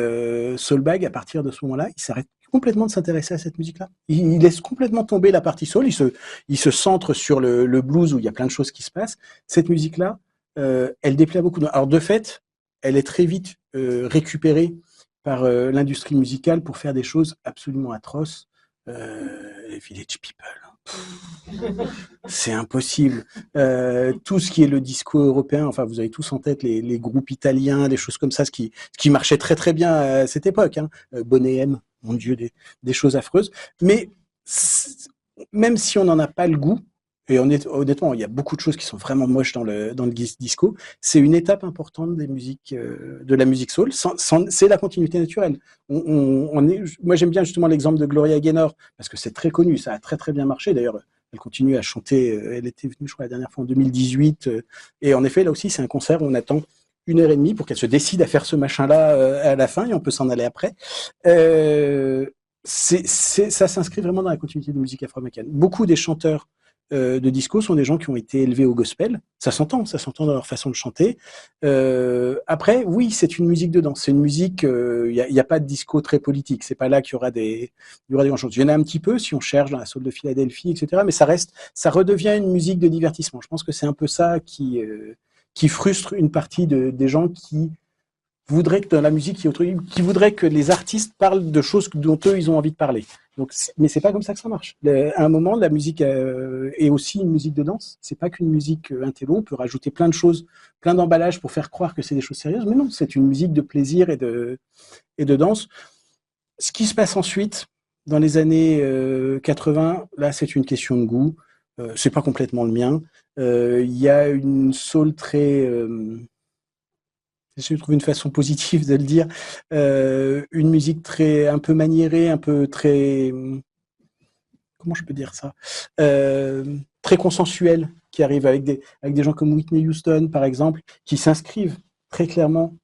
Soulbag, à partir de ce moment-là, il s'arrête complètement de s'intéresser à cette musique-là. Il laisse complètement tomber la partie soul, il se centre sur le blues où il y a plein de choses qui se passent. Cette musique-là, elle déplaît à beaucoup de... Alors de fait, elle est très vite récupérée par l'industrie musicale pour faire des choses absolument atroces. Les Village People, c'est impossible. Tout ce qui est le disco européen, enfin vous avez tous en tête les groupes italiens, des choses comme ça, ce qui marchait très bien à cette époque. Bonnet M, mon Dieu, des choses affreuses. Mais même si on n'en a pas le goût, et honnêtement, il y a beaucoup de choses qui sont vraiment moches dans le disco. C'est une étape importante des musiques, de la musique soul. C'est la continuité naturelle. Moi, j'aime bien justement l'exemple de Gloria Gaynor parce que c'est très connu, ça a très bien marché. D'ailleurs, elle continue à chanter. Elle était venue, je crois, la dernière fois en 2018. Et en effet, là aussi, c'est un concert où on attend 1h30 pour qu'elle se décide à faire ce machin-là à la fin et on peut s'en aller après. Ça s'inscrit vraiment dans la continuité de la musique afro-américaine. Beaucoup des chanteurs de disco sont des gens qui ont été élevés au gospel. Ça s'entend dans leur façon de chanter. Après, oui, c'est une musique de danse. C'est une musique, il n'y a pas de disco très politique. C'est pas là qu'il y aura des grandes choses. Il y en a un petit peu si on cherche dans la soul de Philadelphie, etc. Mais ça redevient une musique de divertissement. Je pense que c'est un peu ça qui frustre une partie des gens qui voudraient que dans la musique, qui voudraient que les artistes parlent de choses dont eux, ils ont envie de parler. Donc, mais c'est pas comme ça que ça marche. À un moment, la musique est aussi une musique de danse. C'est pas qu'une musique intello. On peut rajouter plein de choses, plein d'emballages pour faire croire que c'est des choses sérieuses. Mais non, c'est une musique de plaisir et de danse. Ce qui se passe ensuite, dans les années 80, là, c'est une question de goût. C'est pas complètement le mien. Il y a une soul très... je trouve une façon positive de le dire, une musique un peu maniérée, un peu très, comment je peux dire ça, très consensuelle, qui arrive avec des gens comme Whitney Houston, par exemple, qui s'inscrivent très clairement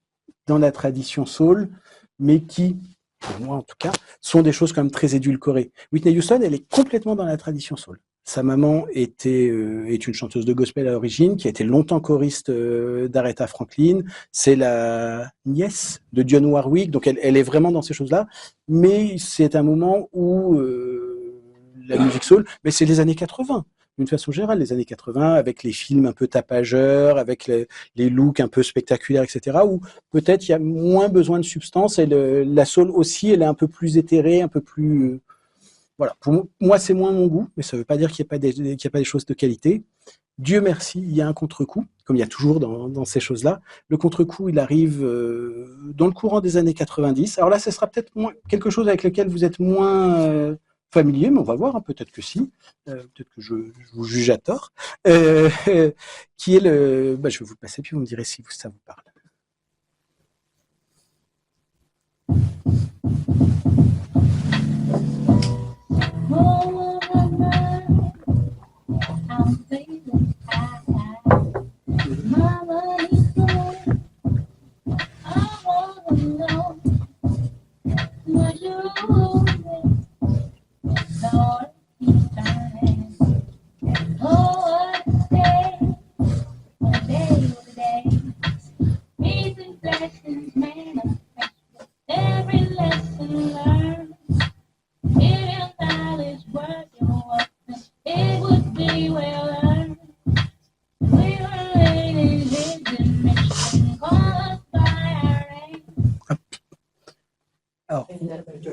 dans la tradition soul, mais qui, pour moi en tout cas, sont des choses quand même très édulcorées. Whitney Houston, elle est complètement dans la tradition soul. Sa maman est une chanteuse de gospel à l'origine, qui a été longtemps choriste d'Aretha Franklin. C'est la nièce de Dionne Warwick, donc elle est vraiment dans ces choses-là. Mais c'est un moment où la musique soul, mais c'est les années 80, d'une façon générale, les années 80, avec les films un peu tapageurs, avec les looks un peu spectaculaires, etc., où peut-être il y a moins besoin de substance, et la soul aussi, elle est un peu plus éthérée, un peu plus... Voilà, pour moi, c'est moins mon goût, mais ça ne veut pas dire qu'il n'y a pas des choses de qualité. Dieu merci, il y a un contre-coup, comme il y a toujours dans ces choses-là. Le contre-coup, il arrive dans le courant des années 90. Alors là, ce sera peut-être quelque chose avec lequel vous êtes moins familier, mais on va voir, hein, peut-être que si. Peut-être que je vous juge à tort. Qui est je vais vous le passer, puis vous me direz si ça vous parle.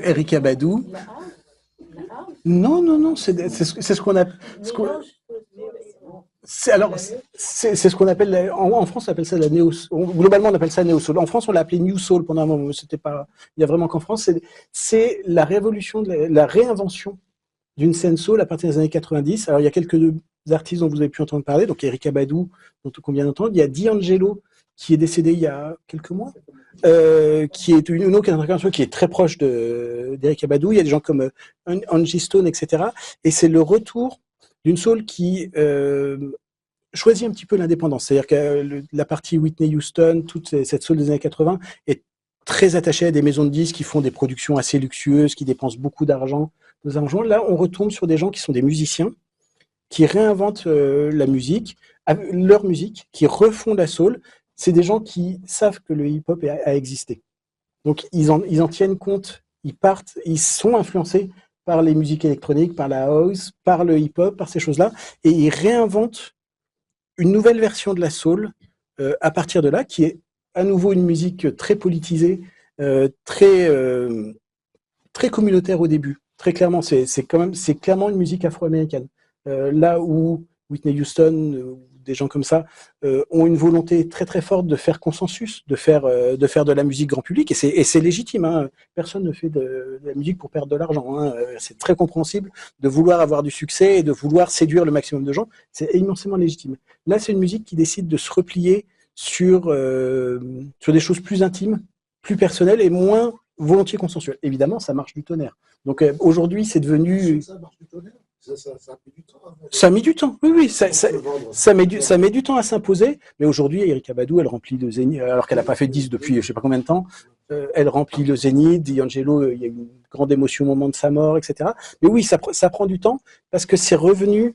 Erykah Badu. La house? La house? Non, non, non, c'est ce qu'on appelle. C'est ce qu'on appelle, en France, on appelle ça la néo. Globalement, on appelle ça néo soul. En France, on l'a appelé new soul pendant un moment. C'était pas. Il y a vraiment qu'en France, c'est la révolution, la réinvention d'une scène soul à partir des années 90. Alors, il y a quelques artistes dont vous avez pu entendre parler. Donc, Erykah Badu, dont on vient d'entendre. Il y a D'Angelo, qui est décédé il y a quelques mois, qui est une autre interprétation qui est très proche d'Erykah Badu. Il y a des gens comme Angie Stone, etc. Et c'est le retour d'une soul qui choisit un petit peu l'indépendance. C'est-à-dire que la partie Whitney Houston, toute cette soul des années 80, est très attachée à des maisons de disques qui font des productions assez luxueuses, qui dépensent beaucoup d'argent. Là, on retombe sur des gens qui sont des musiciens, qui réinventent la musique, leur musique, qui refont la soul. C'est des gens qui savent que le hip-hop a existé. Donc, ils en tiennent compte, ils sont influencés par les musiques électroniques, par la house, par le hip-hop, par ces choses-là, et ils réinventent une nouvelle version de la soul à partir de là, qui est à nouveau une musique très politisée, très communautaire au début. Très clairement, c'est clairement une musique afro-américaine. Là où Whitney Houston, des gens comme ça, ont une volonté très très forte de faire consensus, de faire de la musique grand public, et c'est légitime. Hein. Personne ne fait de la musique pour perdre de l'argent. Hein. C'est très compréhensible de vouloir avoir du succès et de vouloir séduire le maximum de gens. C'est immensément légitime. Là, c'est une musique qui décide de se replier sur des choses plus intimes, plus personnelles et moins volontiers consensuelles. Évidemment, ça marche du tonnerre. Donc aujourd'hui, c'est devenu... Ça marche du tonnerre. Ça a mis du temps. Ça a mis du temps, oui, ça met du temps à s'imposer, mais aujourd'hui, Erykah Badu, elle remplit le Zénith, alors qu'elle n'a pas fait de 10 depuis je sais pas combien de temps, elle remplit le Zénith, D'Angelo, il y a eu une grande émotion au moment de sa mort, etc. Mais oui, ça prend du temps, parce que c'est revenu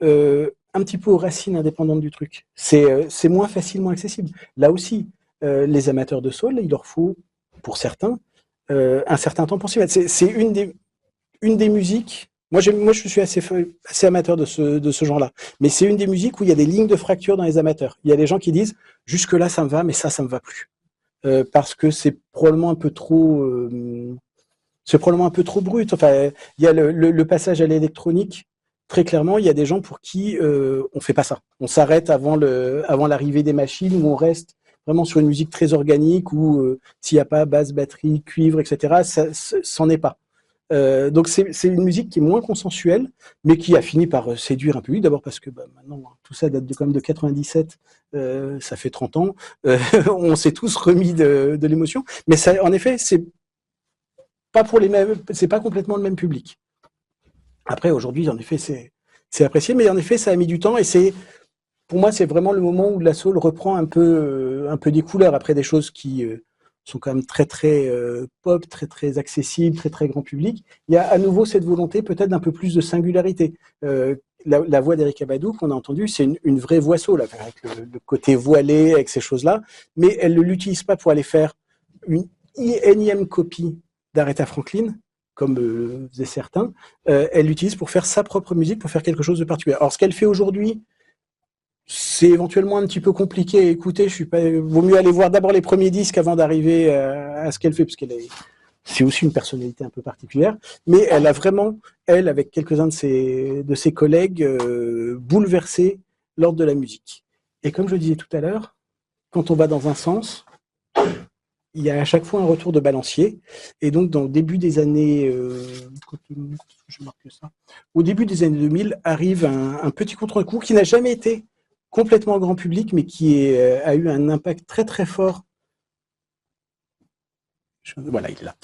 un petit peu aux racines indépendantes du truc. C'est moins facilement accessible. Là aussi, les amateurs de soul, il leur faut, pour certains, un certain temps pour s'y mettre. C'est une des musiques. Moi, je suis assez amateur de ce genre-là. Mais c'est une des musiques où il y a des lignes de fracture dans les amateurs. Il y a des gens qui disent « jusque-là, ça me va, mais ça me va plus. » Parce que c'est probablement un peu trop brut. Enfin, il y a le passage à l'électronique. Très clairement, il y a des gens pour qui on fait pas ça. On s'arrête avant l'arrivée des machines, où on reste vraiment sur une musique très organique, où s'il n'y a pas basse, batterie, cuivre, etc., ça n'en est pas. Donc c'est une musique qui est moins consensuelle, mais qui a fini par séduire un public. D'abord parce que maintenant tout ça date quand même de 97, ça fait 30 ans. On s'est tous remis de l'émotion, mais ça, en effet, c'est pas complètement le même public. Après aujourd'hui, en effet, c'est apprécié, mais en effet, ça a mis du temps, et pour moi, c'est vraiment le moment où la soul reprend un peu des couleurs après des choses qui sont quand même très très pop, très très accessibles, très très grand public. Il y a à nouveau cette volonté peut-être d'un peu plus de singularité. La voix d'Erykah Badu qu'on a entendue, c'est une vraie voix soul, avec le côté voilé, avec ces choses-là, mais elle ne l'utilise pas pour aller faire une énième copie d'Aretha Franklin, comme faisaient certains. Elle l'utilise pour faire sa propre musique, pour faire quelque chose de particulier. Alors ce qu'elle fait aujourd'hui, c'est éventuellement un petit peu compliqué à écouter. Vaut mieux aller voir d'abord les premiers disques avant d'arriver à ce qu'elle fait, parce c'est aussi une personnalité un peu particulière. Mais elle a vraiment, avec quelques-uns de ses collègues, bouleversé l'ordre de la musique. Et comme je le disais tout à l'heure, quand on va dans un sens, il y a à chaque fois un retour de balancier. Et donc, dans le début des années, je marque ça, au début des années 2000, arrive un petit contre-coup qui n'a jamais été complètement grand public, mais qui a eu un impact très très fort. Voilà, il est là.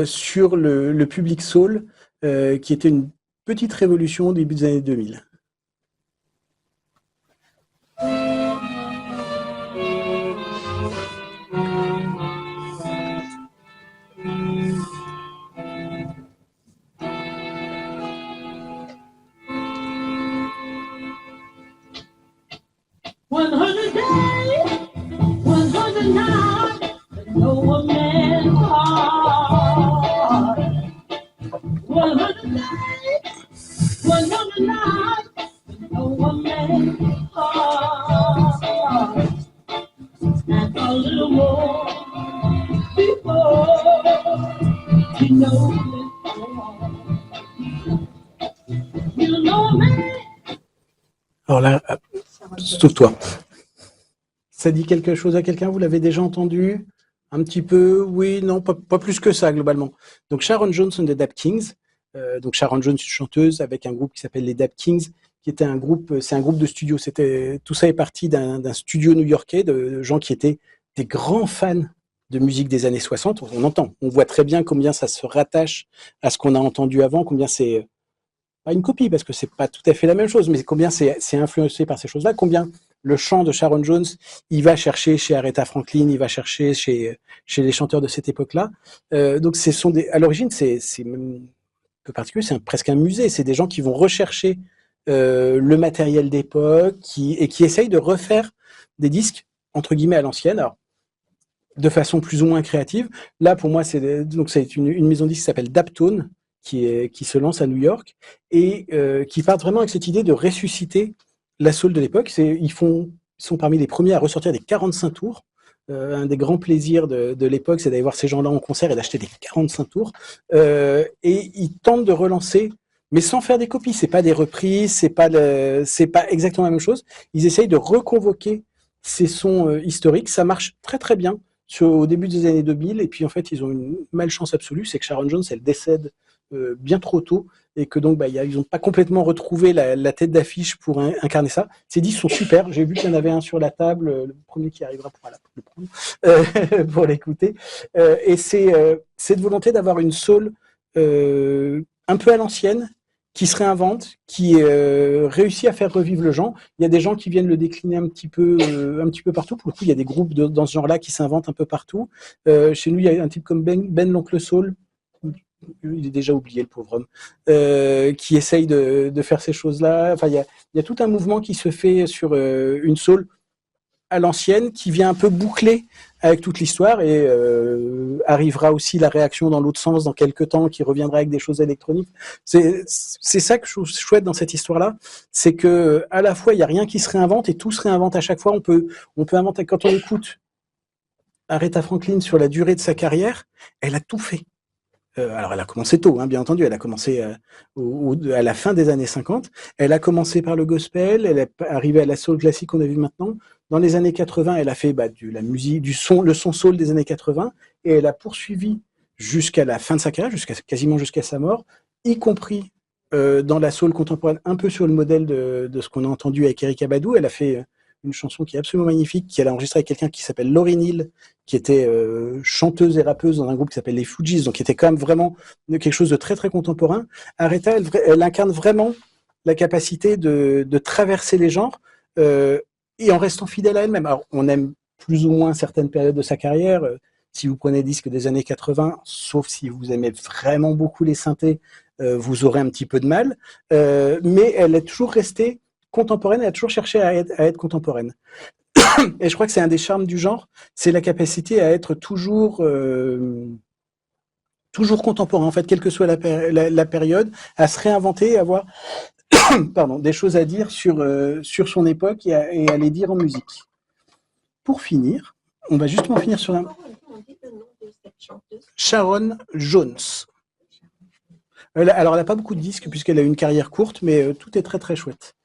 Sur le public soul, qui était une petite révolution au début des années 2000. No man's heart. 100 days, 100 nights, no man's heart. And a little more before you know Alors là, sauf toi. Ça dit quelque chose à quelqu'un? Vous l'avez déjà entendu? Un petit peu? Oui, non, pas plus que ça, globalement. Donc, Sharon Jones and the Dap Kings. Donc, Sharon Jones, une chanteuse avec un groupe qui s'appelle les Dap Kings, qui était un groupe, c'est un groupe de studio. Tout ça est parti d'un studio new-yorkais de gens qui étaient des grands fans de musique des années 60. On voit très bien combien ça se rattache à ce qu'on a entendu avant, combien c'est pas une copie parce que c'est pas tout à fait la même chose, mais combien c'est influencé par ces choses-là, combien le chant de Sharon Jones, il va chercher chez Aretha Franklin, il va chercher chez les chanteurs de cette époque-là. Donc à l'origine, c'est même un peu particulier, c'est presque un musée. C'est des gens qui vont rechercher le matériel d'époque et qui essayent de refaire des disques entre guillemets à l'ancienne. Alors, de façon plus ou moins créative. Là, pour moi, c'est une maison de disques qui s'appelle Daptone, qui se lance à New York et qui part vraiment avec cette idée de ressusciter la soul de l'époque. Ils sont parmi les premiers à ressortir des 45 tours. Un des grands plaisirs de l'époque, c'est d'aller voir ces gens-là en concert et d'acheter des 45 tours. Et ils tentent de relancer, mais sans faire des copies. C'est pas des reprises, c'est pas exactement la même chose. Ils essayent de reconvoquer ces sons historiques. Ça marche très très bien au début des années 2000. Et puis en fait, ils ont une malchance absolue, c'est que Sharon Jones, elle décède bien trop tôt et que donc ils n'ont pas complètement retrouvé la tête d'affiche pour incarner ça. Ces disques sont super. J'ai vu qu'il y en avait un sur la table, le premier qui arrivera pourra le prendre pour l'écouter. Et c'est cette volonté d'avoir une soul un peu à l'ancienne, qui se réinvente, qui réussit à faire revivre le genre. Il y a des gens qui viennent le décliner un petit peu partout. Pour le coup, il y a des groupes dans ce genre-là qui s'inventent un peu partout. Chez nous, il y a un type comme Ben l'Oncle Soul. Il est déjà oublié, le pauvre homme, qui essaye de faire ces choses-là. Enfin, il y a tout un mouvement qui se fait sur une soul à l'ancienne, qui vient un peu boucler avec toute l'histoire, et arrivera aussi la réaction dans l'autre sens dans quelques temps, qui reviendra avec des choses électroniques. C'est ça que je trouve chouette dans cette histoire-là, c'est que à la fois il y a rien qui se réinvente et tout se réinvente à chaque fois. On peut inventer. Quand on écoute Aretha Franklin sur la durée de sa carrière, elle a tout fait. Alors elle a commencé tôt, hein, bien entendu, elle a commencé à la fin des années 50, elle a commencé par le gospel, elle est arrivée à la soul classique qu'on a vu maintenant. Dans les années 80, elle a fait la musique, le son soul des années 80, et elle a poursuivi jusqu'à la fin de sa carrière, quasiment jusqu'à sa mort, y compris dans la soul contemporaine, un peu sur le modèle de ce qu'on a entendu avec Erykah Badu. Elle a fait une chanson qui est absolument magnifique, qu'elle a enregistrée avec quelqu'un qui s'appelle Lauryn Hill, qui était chanteuse et rappeuse dans un groupe qui s'appelle les Fugees, donc qui était quand même vraiment quelque chose de très très contemporain. Aretha, elle incarne vraiment la capacité de traverser les genres et en restant fidèle à elle-même. Alors, on aime plus ou moins certaines périodes de sa carrière. Si vous prenez des disques des années 80, sauf si vous aimez vraiment beaucoup les synthés, vous aurez un petit peu de mal. Mais elle est toujours restée contemporaine, elle a toujours cherché à être contemporaine. Et je crois que c'est un des charmes du genre, c'est la capacité à être toujours contemporain, en fait, quelle que soit la période, à se réinventer, à avoir des choses à dire sur son époque et à les dire en musique. Pour finir, on va justement finir sur Sharon Jones. Alors, elle n'a pas beaucoup de disques puisqu'elle a une carrière courte, mais tout est très très chouette.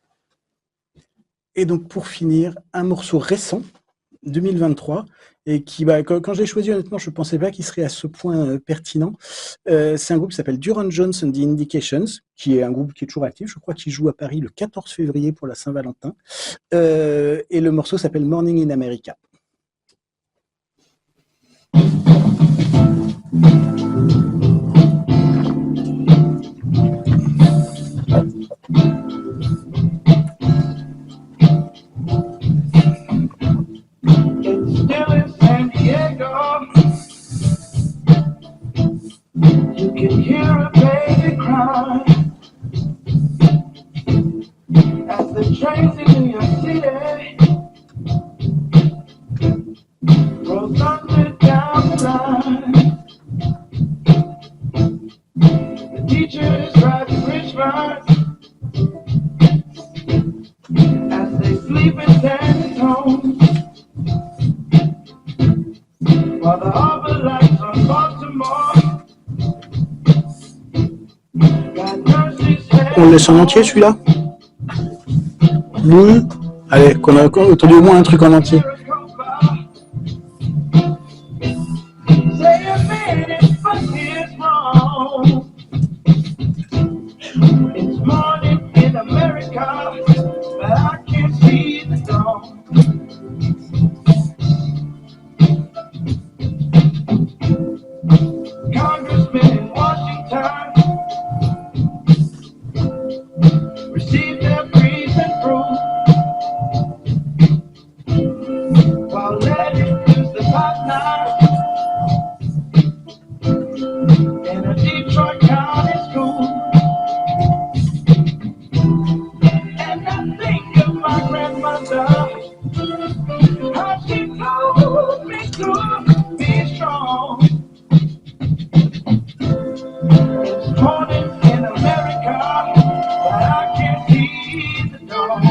Et donc, pour finir, un morceau récent, 2023, et qui, quand je l'ai choisi, honnêtement, je ne pensais pas qu'il serait à ce point pertinent. C'est un groupe qui s'appelle Duran Jones and the Indications, qui est un groupe qui est toujours actif. Je crois qu'il joue à Paris le 14 février pour la Saint-Valentin. Et le morceau s'appelle Morning in America. You can hear a baby cry as the trains in New York City rolls thunder down the line. The teacher is driving Richmond as they sleep in San homes, while the harbor lights on Baltimore. On le laisse en entier celui-là? Oui. Allez, qu'on a entendu au moins un truc en entier. Say a minute, but it's wrong. It's morning in America, but I can't see the dawn. Congressmen in Washington receive their briefing proof while headed to the hotline in a Detroit County school. And I think of my grandmother, how she told me to be strong. It's morning in America, but I can't see the dawn.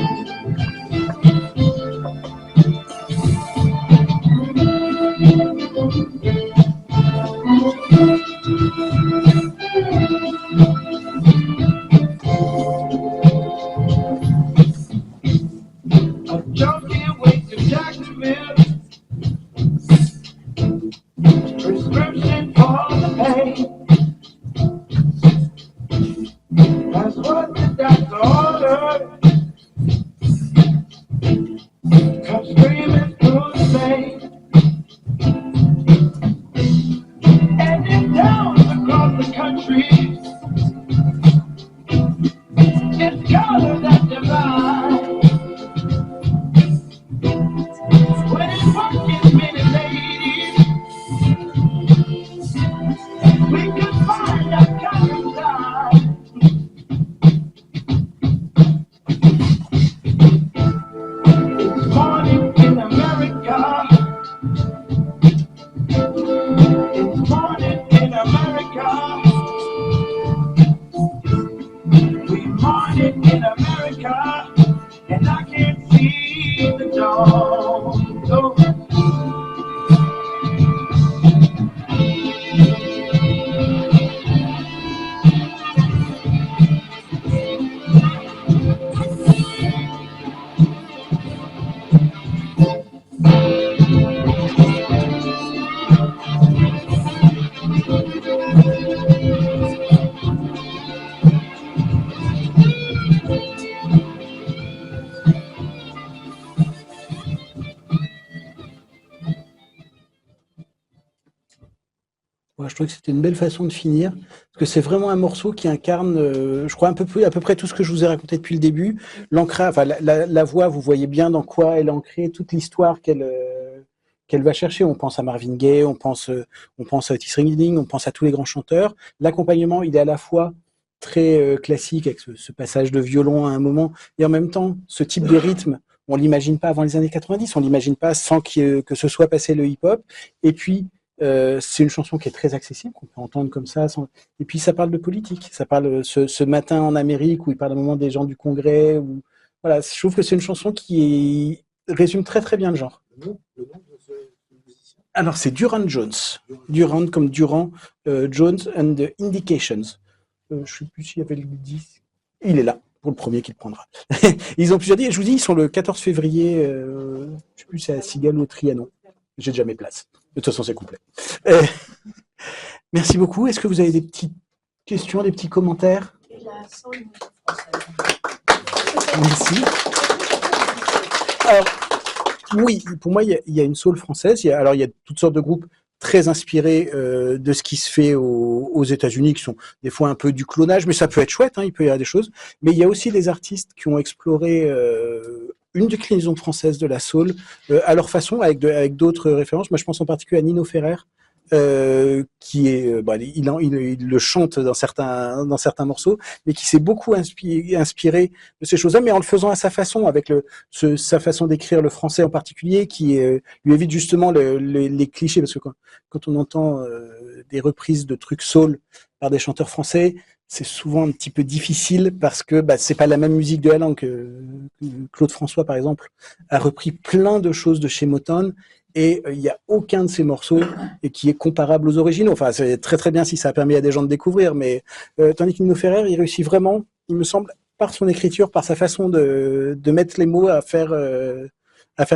A junkie away to Jacksonville, prescription for the pain. That's what the doctor ordered. Come screaming through the pain. And in towns across the country, it's color that divide. When it's working many ladies, we can find our color side. It's morning in America. It's morning in America. We morning in America, and I can't see the dawn. No. Ouais, je trouve que c'était une belle façon de finir, parce que c'est vraiment un morceau qui incarne, je crois, à peu près tout ce que je vous ai raconté depuis le début. L'ancrage, enfin, la voix, vous voyez bien dans quoi elle est ancrée, toute l'histoire qu'elle va chercher. On pense à Marvin Gaye, on pense à Otis Redding, on pense à tous les grands chanteurs. L'accompagnement, il est à la fois très classique, avec ce passage de violon à un moment, et en même temps, ce type de rythme, on l'imagine pas avant les années 90, on l'imagine pas sans que ce soit passé le hip-hop. Et puis, c'est une chanson qui est très accessible, qu'on peut entendre comme ça. Et puis ça parle de politique, ça parle ce matin en Amérique où il parle à un moment des gens du Congrès. Voilà, je trouve que c'est une chanson qui résume très très bien le genre. Le nom de ce musicien? Alors c'est Durand Jones, Durand comme Durand, Jones and the Indications. Je ne sais plus s'il y avait le 10. Il est là pour le premier qu'il prendra. Ils ont plusieurs dit, je vous dis, ils sont le 14 février. Je ne sais plus, c'est à Cigale ou Trianon. J'ai déjà mes places. De toute façon, c'est complet. Merci beaucoup. Est-ce que vous avez des petites questions, des petits commentaires? Merci. Alors, oui, pour moi, il y a une soul française. Il y a toutes sortes de groupes très inspirés de ce qui se fait aux États-Unis, qui sont des fois un peu du clonage, mais ça peut être chouette, hein, il peut y avoir des choses. Mais il y a aussi des artistes qui ont exploré une déclinaison française de la soul à leur façon, avec d'autres références. Moi, je pense en particulier à Nino Ferrer, qui est, il le chante dans certains morceaux, mais qui s'est beaucoup inspiré de ces choses-là, mais en le faisant à sa façon, avec sa façon d'écrire le français en particulier, qui lui évite justement les clichés, parce que quand on entend des reprises de trucs soul par des chanteurs français, c'est souvent un petit peu difficile parce que c'est pas la même musique de la langue. Claude François, par exemple, a repris plein de choses de chez Motown et il n'y a aucun de ces morceaux qui est comparable aux originaux. Enfin, c'est très très bien si ça a permis à des gens de découvrir, mais tandis que Nino Ferrer, il réussit vraiment, il me semble, par son écriture, par sa façon de mettre les mots à faire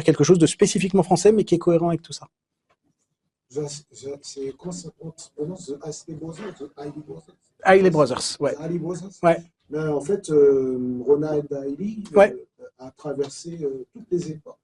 quelque chose de spécifiquement français, mais qui est cohérent avec tout ça. C'est comment ça se prononce? The Isley Brothers? The Isley Brothers? Hailey Brothers, ouais. The Isley Brothers? Ouais. Mais en fait, Ronald Hailey Ouais. a traversé toutes les époques.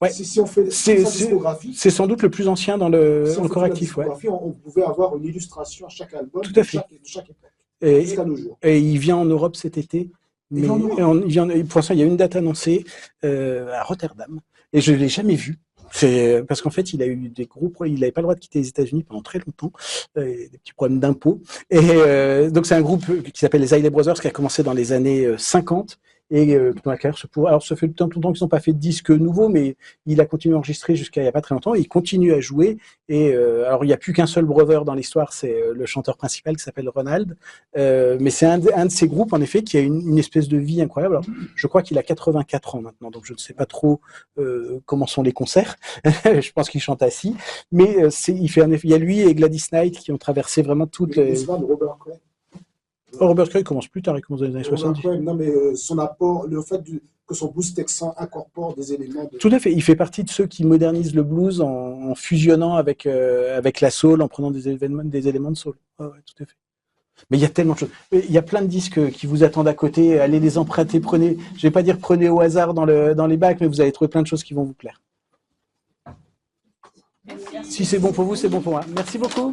Ouais. Si on fait C'est- sa discographie, C'est sans doute le plus ancien dans si on le fait toute la correctif, ouais. discographie, on pouvait avoir une illustration à chaque album Tout à de fait. chaque époque, Et, jusqu'à nos jours. et il vient en Europe cet été. Il Mais vient en Europe. pour l'instant, il y a une date annoncée à Rotterdam. Et je ne l'ai jamais vu. C'est parce qu'en fait, il a eu des gros problèmes. Il n'avait pas le droit de quitter les États-Unis pendant très longtemps, des petits problèmes d'impôts. Et donc, c'est un groupe qui s'appelle les Hailey Brothers, qui a commencé dans les années 50 et dont la carrière se poursuit. Alors, ça fait longtemps qu'ils n'ont pas fait de disques nouveaux, mais il a continué à enregistrer jusqu'à il n'y a pas très longtemps. Et il continue à jouer. Et alors, il n'y a plus qu'un seul brother dans l'histoire, c'est le chanteur principal qui s'appelle Ronald. Mais c'est un de ces groupes, en effet, qui a une espèce de vie incroyable. Alors, je crois qu'il a 84 ans maintenant, donc je ne sais pas trop comment sont les concerts. Je pense qu'il chante assis. Mais il y a lui et Gladys Knight qui ont traversé vraiment toutes Mais les. c'est pas de Robert Cray. Robert Cray commence plus tard, il commence dans les années Robert 70. Cray, non, mais son apport, le fait que son blues texan incorpore des éléments de. Tout à fait. Il fait partie de ceux qui modernisent le blues en fusionnant avec la soul, en prenant des éléments de soul. Ouais, tout à fait. Mais il y a tellement de choses. Il y a plein de disques qui vous attendent à côté. Allez les emprunter, prenez. Je vais pas dire prenez au hasard dans les bacs, mais vous allez trouver plein de choses qui vont vous plaire. Si c'est bon pour vous, c'est bon pour moi. Merci beaucoup.